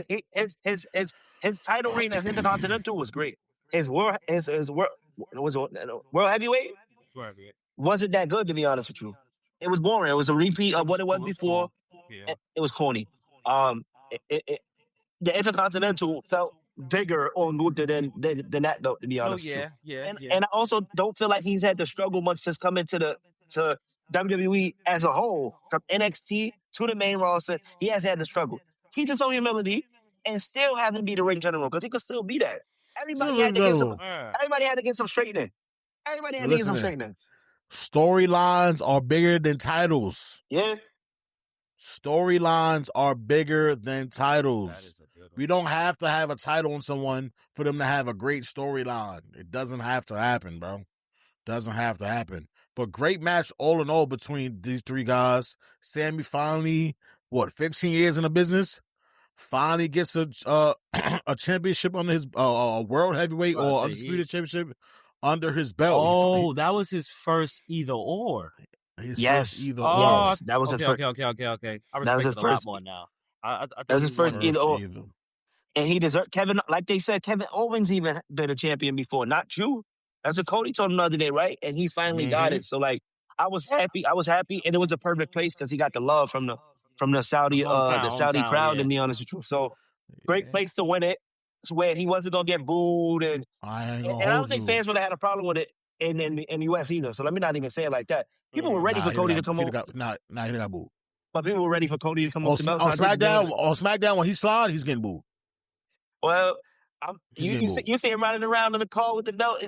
His title reign as Intercontinental was great. His world heavyweight wasn't that good, to be honest with you. It was boring. It was a repeat of what it was before. Yeah. It was corny. The Intercontinental felt bigger on Gunther than that, though, to be honest with you. And I also don't feel like he's had to struggle much since coming to WWE as a whole, from NXT to the main roster. He has had to struggle. Teach him some humility and still hasn't be the ring general because he could still be that. Everybody had to get some straightening. Storylines are bigger than titles. Yeah. Storylines are bigger than titles. We don't have to have a title on someone for them to have a great storyline. It doesn't have to happen, bro. Doesn't have to happen. But great match all in all between these three guys. Sammy finally, 15 years in the business? Finally gets a championship under his world heavyweight or undisputed championship under his belt. Oh, that was his first either or. Yes, that was his first. Okay. I respect it a lot more now. That was his first either or. And he deserved Kevin. Like they said, Kevin Owens even been a champion before, not you. That's what Cody told him the other day, right? And he finally got it. So like, I was happy, and it was a perfect place because he got the love from the Saudi crowd. To be honest with you, so great place to win it. It's where he wasn't gonna get booed, and I don't think fans would have had a problem with it in the US either. So let me not even say it like that. People were ready for Cody to come over. He got booed. But people were ready for Cody to come over. On SmackDown, when he slid, he's getting booed. Well, you see him running around in the car with the belt.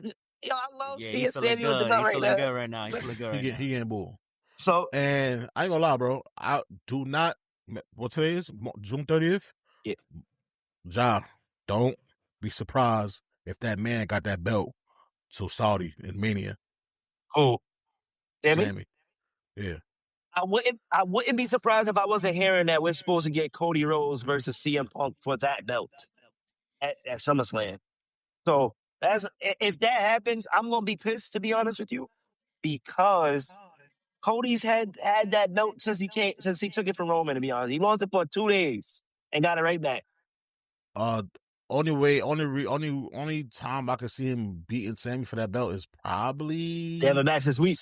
I love seeing Sammy with the belt right now. Good right now. He's feeling good right now. He getting booed. So, and I ain't gonna lie, bro. I do not. What today is? June 30th. Yes. Ja, don't be surprised if that man got that belt to Saudi in Mania. Oh, Sammy. Yeah. I wouldn't be surprised if I wasn't hearing that we're supposed to get Cody Rhodes versus CM Punk for that belt at SummerSlam. So if that happens, I'm gonna be pissed, to be honest with you, because Cody's had that belt since he took it from Roman. To be honest, he lost it for 2 days and got it right back. Only time I could see him beating Sammy for that belt is probably they have a match this week.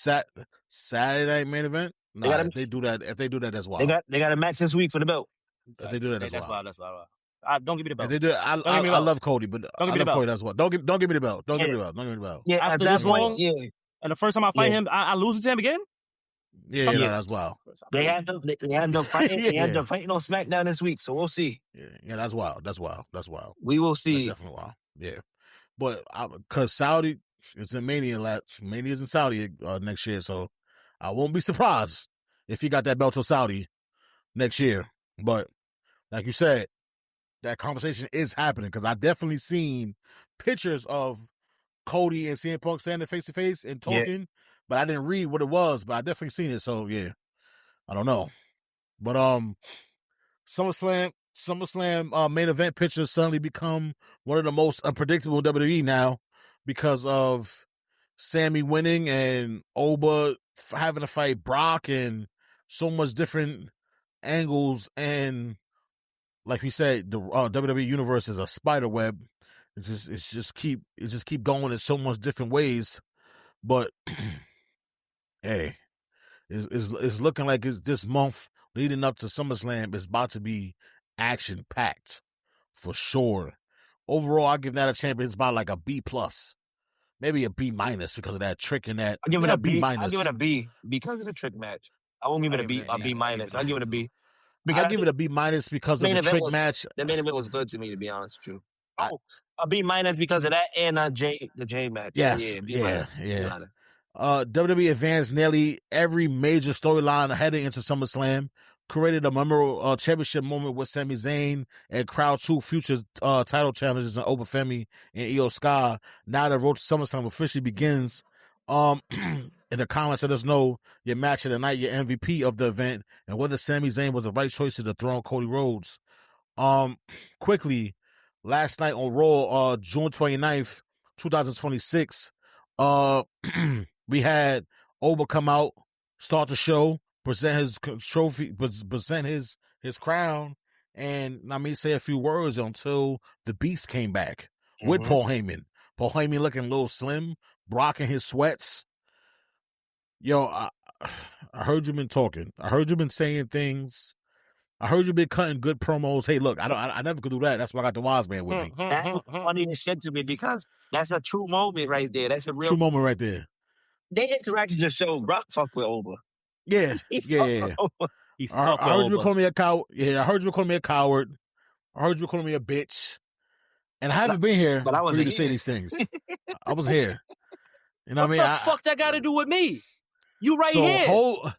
Saturday main event. Nah, if they do that, that's wild. They got a match this week for the belt. If they do that, that's wild. That's wild. Don't give me the belt. If they do, I love Cody, but I love Cody. That's what. Don't give me the belt. Don't give me the belt. Yeah, after this long, and the first time I fight him, I lose to him again. Yeah, that's wild. They had them fighting. They had them fighting on SmackDown this week, so we'll see. Yeah, that's wild. That's wild. We will see. That's definitely wild. Yeah, but because Saudi, it's in Mania. Mania's in Saudi next year, so I won't be surprised if he got that belt to Saudi next year. But like you said, that conversation is happening because I definitely seen pictures of Cody and CM Punk standing face to face and Yeah. talking, but I didn't read what it was, but I definitely seen it. So yeah, I don't know. But SummerSlam main event pictures suddenly become one of the most unpredictable in WWE now because of Sammy winning and Oba having to fight Brock and so much different angles. And like we said, the WWE universe is a spider web. It just keep going in so much different ways. But hey, it's looking like this month leading up to SummerSlam is about to be action packed for sure. Overall, I give that a champion. It's about like a B plus, maybe a B minus because of that trick and that. I'll give it a B. minus. I'll give it a B because of the trick match. I won't give it a B minus. I'll give it a B. I'll give it a B minus because of the trick match. The main event was good to me, to be honest with you. A B minus because of that and the J match. Yes, yeah. WWE advanced nearly every major storyline heading into SummerSlam, created a memorable championship moment with Sami Zayn and crowned 2 future title challenges in Obafemi and Io Sky. Now the road to SummerSlam officially begins. In the comments, let us know your match of the night, your MVP of the event, and whether Sami Zayn was the right choice to dethrone Cody Rhodes. Quickly, last night on Raw, June 29th, 2026, we had Oba come out, start the show, present his trophy, present his crown, and say a few words until the Beast came back with Paul Heyman. Paul Heyman looking a little slim, Brock in his sweats. Yo, I heard you been talking. I heard you been saying things. I heard you been cutting good promos. Hey, look, I never could do that. That's why I got the Wise Man with me. That's funny as shit to me because that's a true moment right there. That's a real true moment right there. They interaction just showed Brock fuck with Oba. Yeah. I heard you calling me a coward. Yeah, I heard you calling me a coward. I heard you calling me a bitch. And I haven't been here for you to say these things. I was here. You know what I mean? What the fuck that got to do with me? You right here. Hold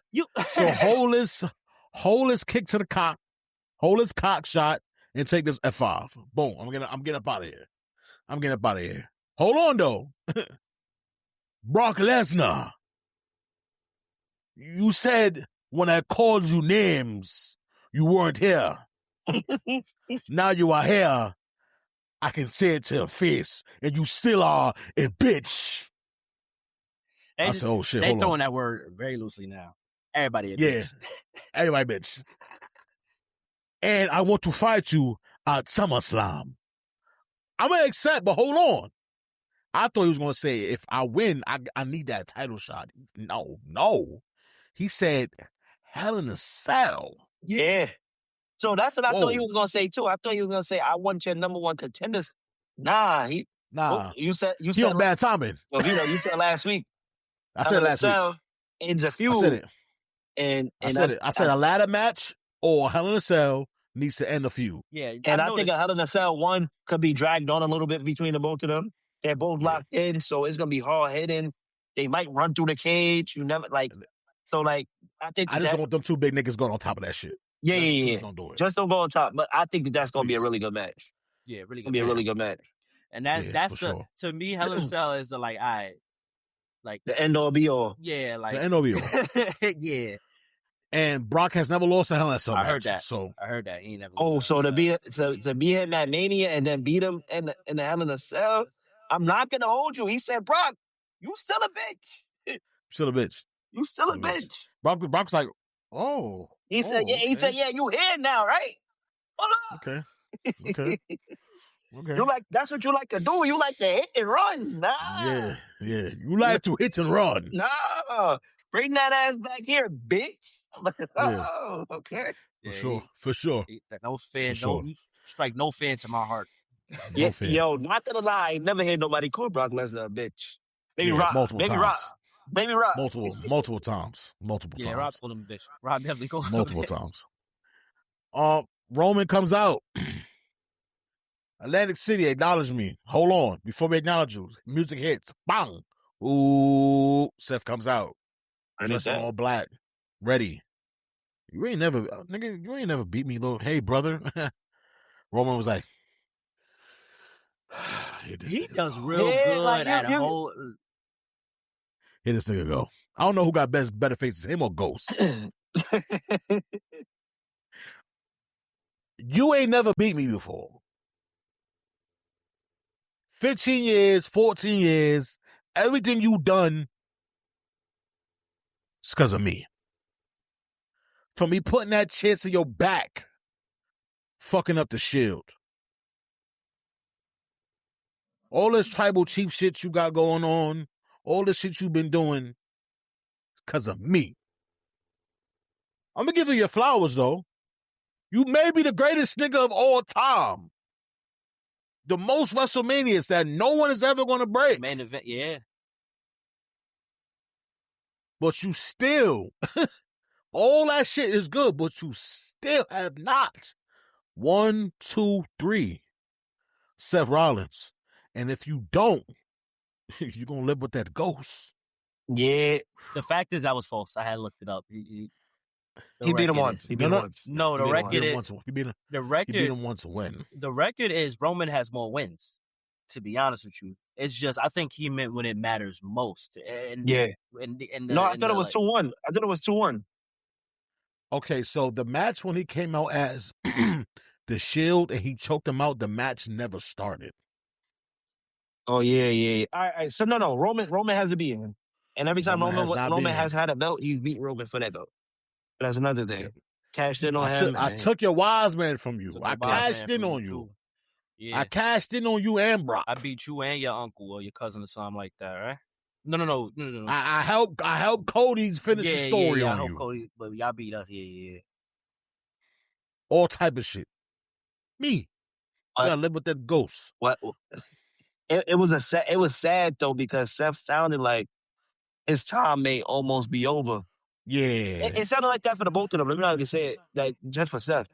his kick to the cock. Hold his cock shot and take this F5. Boom. I'm getting up out of here. I'm getting up out of here. Hold on though. Brock Lesnar. You said when I called you names, you weren't here. Now you are here. I can say it to your face, and you still are a bitch. I said, oh shit, they throwing that word very loosely now. Everybody a bitch. Everybody bitch. And I want to fight you at SummerSlam. I'm going to accept, but hold on. I thought he was going to say, if I win, I need that title shot. No. He said, Hell in a Cell. Yeah. So that's what I thought he was going to say, too. I thought he was going to say, I want your number one contenders. Nah. You said he on bad timing. Well, you said last week. I said last week. Ends a feud. I said it. And I said a ladder match or Hell in a Cell needs to end the feud. Yeah. And I think a Hell in a Cell 1 could be dragged on a little bit between the both of them. They're both locked in, so it's going to be hard hitting. They might run through the cage. You never, I think I just don't want them 2 big niggas going on top of that shit. Yeah. Don't do it. Just don't go on top. But I think that's going to be a really good match. Yeah, really good. It's going to be a really good match. And that's to me, Hell in a Cell is the the end all be all. Yeah, the end all be all. Yeah. And Brock has never lost a Hell in a Cell match. I heard that. So I heard that. He ain't never. So to be him at Mania and then beat him in the Hell in a Cell, I'm not gonna hold you. He said, Brock, you still a bitch. Still a bitch. You still a bitch. Brock's like, oh. He said, yeah, you here now, right? Hold on. Okay. You that's what you like to do. You like to hit and run. Nah. Yeah. You like to hit and run. Nah. Bring that ass back here, bitch. Okay. For sure. No fan, you strike no fan to my heart. Yo, not gonna lie, I never heard nobody call Brock Lesnar a bitch. Maybe Rock. Maybe Rock. Multiple times. Yeah, Rock called him a bitch. Rock definitely called him multiple times. Roman comes out. Atlantic City, acknowledge me. Hold on. Before we acknowledge you, music hits. Bang. Ooh. Seth comes out. Dressed in all black. Ready. You ain't never beat me, little. Hey, brother. Roman was like, He does real Yeah, good like, at a whole. Here this nigga go. I don't know who got better faces, him or Ghost. You ain't never beat me before. 15 years, 14 years, everything you done is because of me. From me putting that chair to your back, fucking up the Shield. All this tribal chief shit you got going on, all this shit you've been doing, because of me. I'm going to give you your flowers, though. You may be the greatest nigga of all time. The most WrestleManias that no one is ever going to break. Main event, yeah. But you still, all that shit is good, but you still have not. 1, 2, 3, Seth Rollins. And if you don't, you're going to live with that ghost. Yeah. The fact is, that was false. I had looked it up. He beat him once. He beat him once. No, the record is... He beat him once to win. The record is Roman has more wins, to be honest with you. It's just, I think he meant when it matters most. And, yeah. No, I thought it was 2-1. I thought it was 2-1. Okay, so the match when he came out as the Shield and he choked him out, the match never started. Oh, yeah. All right. So, no. Roman has a beat him. And every time Roman has had a belt, he's beat Roman for that belt. But that's another thing. Yeah. Cashed in on him. I took your wise man from you. I cashed in on you. Yeah. I cashed in on you and Brock. I beat you and your uncle or your cousin or something like that, right? No. I helped Cody finish the story on you. Cody, but y'all beat us. Yeah. All type of shit. Me. I gotta live with that ghost. What? It was sad though because Seth sounded like his time may almost be over. Yeah. It sounded like that for the both of them. Let me not even say it like just for Seth.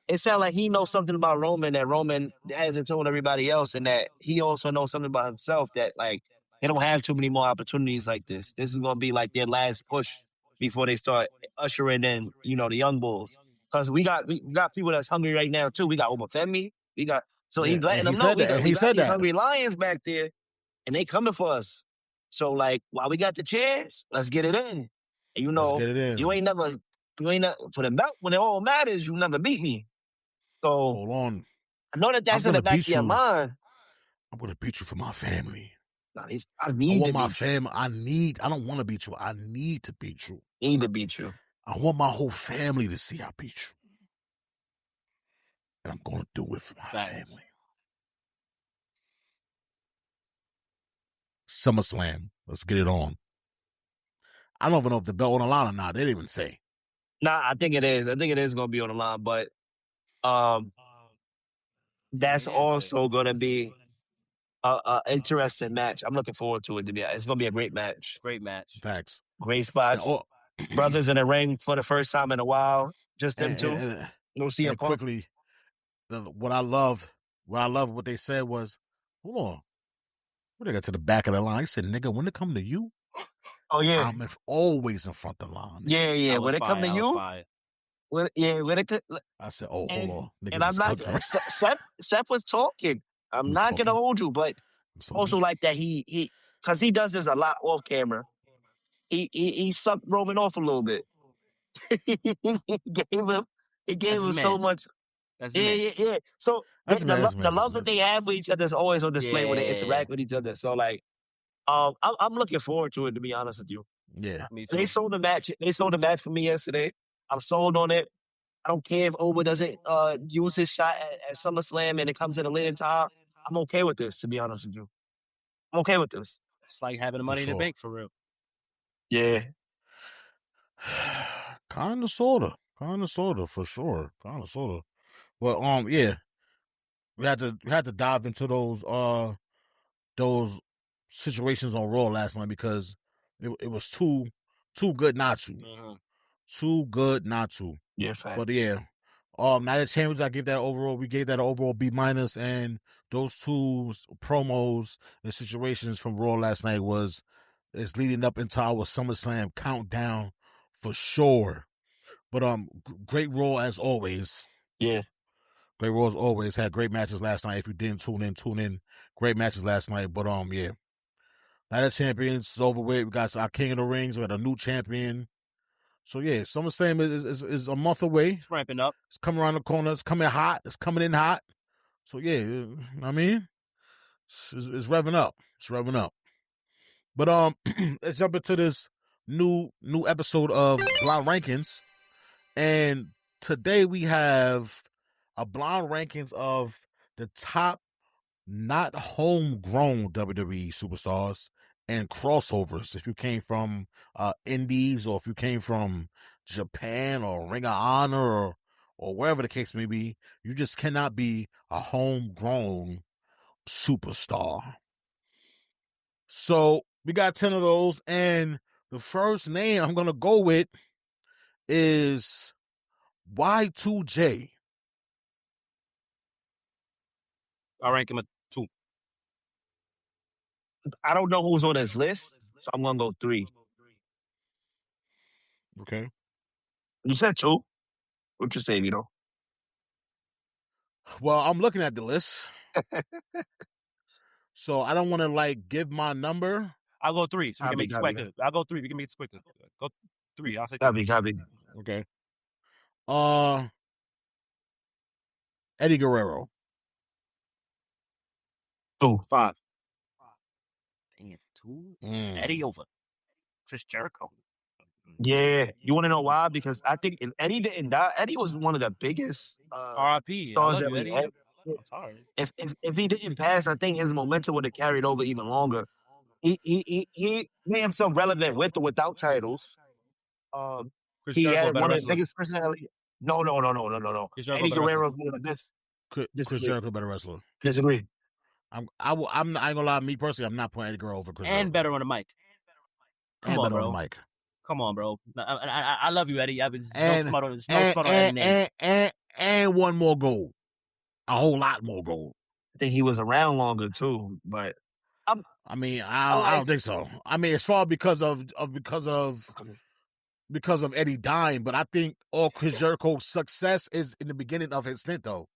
It sounded like he knows something about Roman that Roman hasn't told everybody else, and that he also knows something about himself that like they don't have too many more opportunities like this. This is gonna be like their last push before they start ushering in, the young bulls. Because we got people that's hungry right now too. We got Obafemi. He's letting them know we got these hungry lions back there, and they coming for us. So like while we got the chance, let's get it in. And let's get it in. you ain't never for the belt when it all matters. You never beat me. So hold on. I know that's in the back of your mind. I'm gonna beat you for my family. I want my family. I don't want to beat you. I need to beat you. Need to beat you. I want my whole family to see I beat you. And I'm going to do it for my family. SummerSlam. Let's get it on. I don't even know if the belt on the line or not. They didn't even say. Nah, I think it is. I think it is going to be on the line. But that's also going to be an interesting match. I'm looking forward to it. It's going to be a great match. Great match. Facts. Great spots. Brothers in the ring for the first time in a while. Just them two. You'll see it quickly. What I love what they said was, hold on. When they got to the back of the line, he said, nigga, when it come to you, oh yeah, I'm always in front of the line. Yeah. When it come to you, when it I said, hold on. Niggas and I'm not, Seth was talking. I'm not going to hold you, but also like that he, because he does this a lot off camera. He sucked Roman off a little bit. he gave him so much. Yeah. So the love that they have with each other is always on display when they interact with each other. So like, I'm looking forward to it, to be honest with you. Yeah, me too. They sold the match. They sold the match for me yesterday. I'm sold on it. I don't care if Oba doesn't use his shot at SummerSlam and it comes at a later time. I'm okay with this, to be honest with you. I'm okay with this. It's like having the money in the bank for real. Yeah. Kind of, sorta, for sure. Kind of, sorta. But yeah, we had to dive into those situations on Raw last night because it was too good not to. Mm-hmm. Too good not to. Yeah, fact. But yeah, Night of Champions, we gave that an overall B-, and those two promos and situations from Raw last night is leading up into our SummerSlam countdown for sure. But great Raw as always. Yeah. Great Raws always had great matches last night. If you didn't tune in. Great matches last night. But yeah. Night of Champions is over with. We got our King of the Rings. We got a new champion. So yeah, SummerSlam is a month away. It's ramping up. It's coming around the corner. It's coming hot. It's coming in hot. So yeah, I mean, it's revving up. It's revving up. But let's jump into this new episode of Blind Rankings. And today we have a blind rankings of the top not homegrown WWE superstars and crossovers. If you came from indies, or if you came from Japan or Ring of Honor or wherever the case may be, you just cannot be a homegrown superstar. So we got 10 of those, and the first name I'm going to go with is Y2J. I rank him at 2. I don't know who's on this list, so I'm gonna go 3. Okay. You said 2. What you say, Vito? Well, I'm looking at the list. So I don't want to give my number. I'll go 3, so we can make this quicker. I'll go 3. We can make this quicker. Go 3. I'll say 3. Copy. Okay. Eddie Guerrero. 2. 5. Damn, 2. Eddie over Chris Jericho. Yeah, you want to know why? Because I think if Eddie didn't die, Eddie was one of the biggest R.I.P. stars that you, we Eddie. had. I'm sorry. If he didn't pass, I think his momentum would have carried over even longer. He made himself relevant with or without titles. Chris He Jericho, had better one of the wrestler. biggest personalities. No. Chris Jericho, Eddie better Guerrero wrestler. is one of this. Chris Jericho, better wrestler. Disagree. I ain't gonna lie. Me personally, I'm not putting Eddie Guerrero over Chris Jericho. And better on the mic. Come on, better bro. on the mic. Come on, bro. I love you, Eddie. There's no smut on Eddie name. And one more goal. A whole lot more goal. I think he was around longer too, but I don't think so. I mean, it's far because of Eddie dying, but I think all Chris Jericho's success is in the beginning of his stint, though.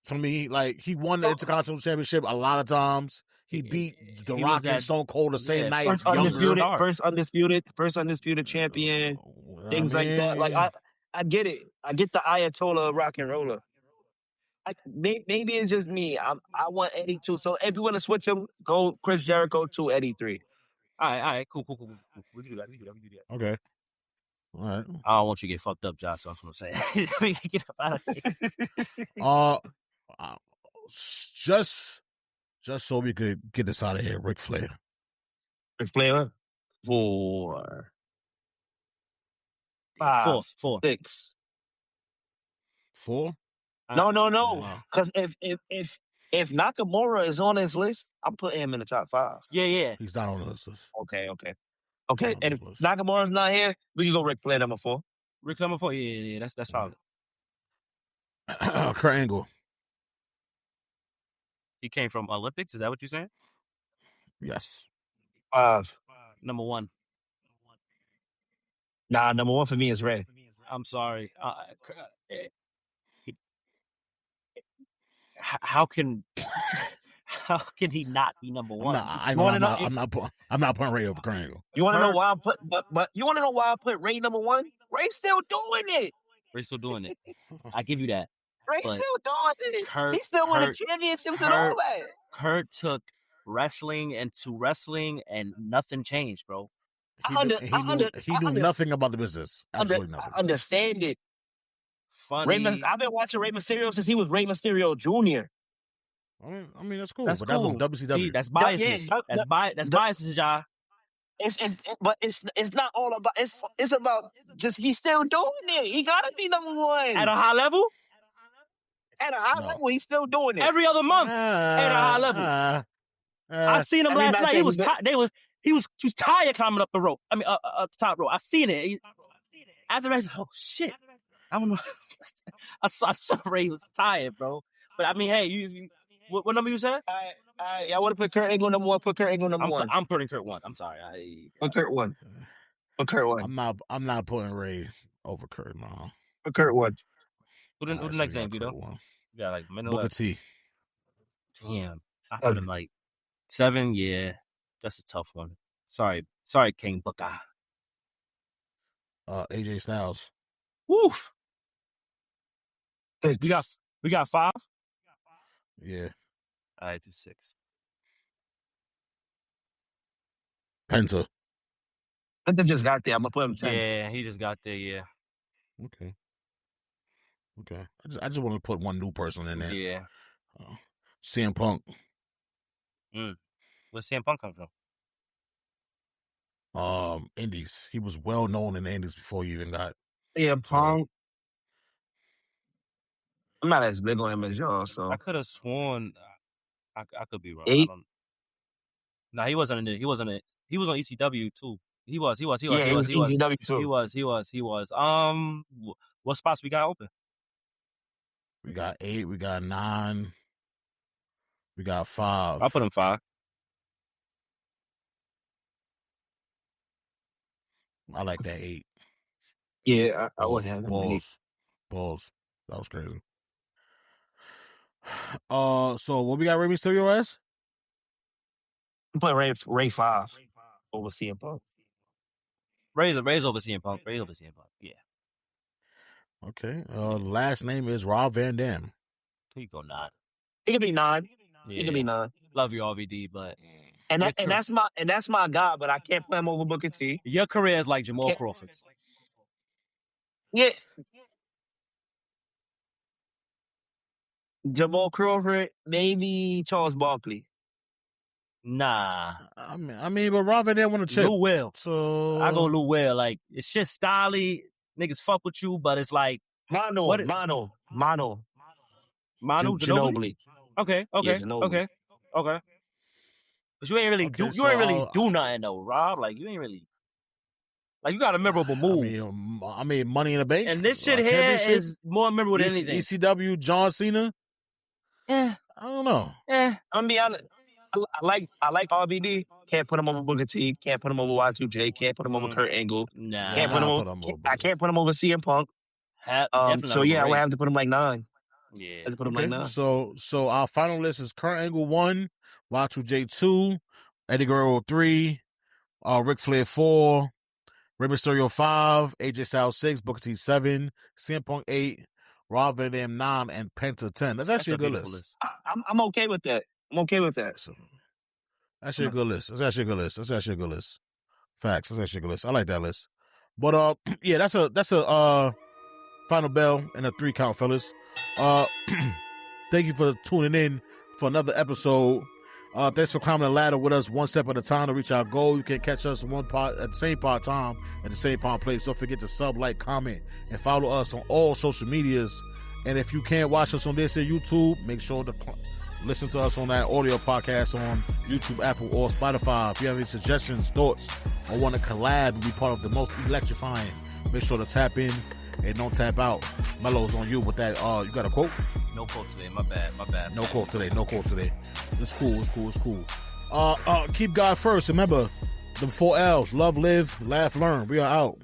For me, he won the Intercontinental Championship a lot of times. He beat The Rock and Stone Cold the same night. First undisputed champion. Things like that. I get it. I get the Ayatollah of rock and roller. Maybe it's just me. I want Eddie too. So if you want to switch him, go Chris Jericho 2, Eddie 3. All right, cool. We can do that. Okay. All right. I don't want you to get fucked up, Josh. That's what I'm saying. We can get up out of here. Just so we could get this out of here, Ric Flair. Ric Flair 4. 5. 4. 6. 4? No. Because if Nakamura is on this list, I'm putting him in the top 5. Yeah. He's not on the list. Okay. And if Nakamura's not here, we can go Ric Flair number 4. Ric Flair number 4. Yeah. That's solid. Kurt Angle. He came from Olympics. Is that what you're saying? Yes. 5. Number 1. Nah, number 1 for me is Ray. I'm sorry. How can he not be number 1? I'm not putting Ray over Kurt Angle. You want to know why I put? But you want to know why I put Ray number 1? Ray's still doing it. I give you that. Ray's still doing it. He's still winning championships and all that. Kurt took wrestling into wrestling, and nothing changed, bro. He knew nothing about the business. Absolutely nothing. I understand it. Funny. I've been watching Rey Mysterio since he was Rey Mysterio Jr. I mean, that's cool. That's but cool. That was WCW. See, that's biases. That's biases, y'all. But it's not all about. It's about just he's still doing it. He gotta be number 1 at a high level. At a high level, he's still doing it every other month at a high level. I seen him last night. He was tired. He was tired climbing up the rope. I mean, up the top rope. I seen it. After that, oh shit! I don't know. I saw Ray was tired, bro. But I mean, hey, what number you said? I want to put Kurt Angle number 1. Put Kurt Angle number 1. I'm putting Kurt 1. I'm sorry. Put Kurt 1. Put Kurt 1. I'm not putting Ray over Kurt, no. Put Kurt 1. Who the next name, Vito? You got like minute Booker left. T. Damn. I put him like 7. Yeah. That's a tough one. Sorry, King Booker. AJ Styles. Woof. 6. We got 5? Yeah. All right, do 6. Penta. Penta just got there. I'm gonna put him 10. Yeah, he just got there, yeah. Okay. I just want to put one new person in there. Yeah. CM Punk. Where's CM Punk come from? Indies. He was well known in the Indies before he even got. CM Punk. I'm not as big on him as y'all, so I could have sworn I could be wrong. 8. No, he wasn't in it. He was on ECW too. He was. Yeah, he was ECW too. He was. What spots we got open? We got 8. We got 9. We got 5. I'll put him 5. I like that 8. Yeah, I wouldn't have him. Balls. That was crazy. So what we got Rey Mysterio as? I'm putting Ray 5 over CM Punk. Ray's over CM Punk. Yeah. Okay. Last name is Rob Van Dam. He go 9. It could be 9. Yeah. It could be 9. Love you, RVD, but that's my guy, but I can't play him over Booker T. Your career is like Jamal Crawford's. Yeah. Jamal Crawford, maybe Charles Barkley. Nah. I mean, but Rob Van Dam want to check. Lou Will. So I go Lou Will. Like, it's shit styly. Niggas fuck with you, but it's like Manu Ginobili. Okay. Yeah, Ginobili. Okay. But you ain't really do nothing though, Rob. Like you ain't really you got a memorable move. I mean, Money in the Bank. And this shit here is more memorable than anything. ECW, John Cena. Yeah. I don't know. I'm gonna be honest. I like RVD. Can't put him over Booker T. Can't put him over Y2J. Can't put him over Kurt Angle. Nah. I can't put him over CM Punk. So yeah, I would have to put him like 9. Yeah. I have to put him like 9. So our final list is Kurt Angle 1, Y2J 2, Eddie Guerrero 3, Ric Flair 4, Rey Mysterio 5, AJ Styles 6, Booker T 7, CM Punk 8, Rob Van Dam 9, and Penta 10. That's actually a good list. I'm okay with that. So, that's actually a good list. Facts. That's actually a good list. I like that list. But yeah, that's a final bell and a 3 count, fellas. Thank you for tuning in for another episode. Thanks for climbing the ladder with us one step at a time to reach our goal. You can catch us one part at the same part time at the same part place. Don't forget to sub, like, comment, and follow us on all social medias. And if you can't watch us on this here YouTube, make sure to listen to us on that audio podcast on YouTube, Apple, or Spotify. If you have any suggestions, thoughts, or want to collab and be part of the most electrifying, make sure to tap in and don't tap out. Melo's on you with that. You got a quote? No quote today. My bad. No quote today. It's cool. Keep God first. Remember, the 4 L's. Love, live, laugh, learn. We are out.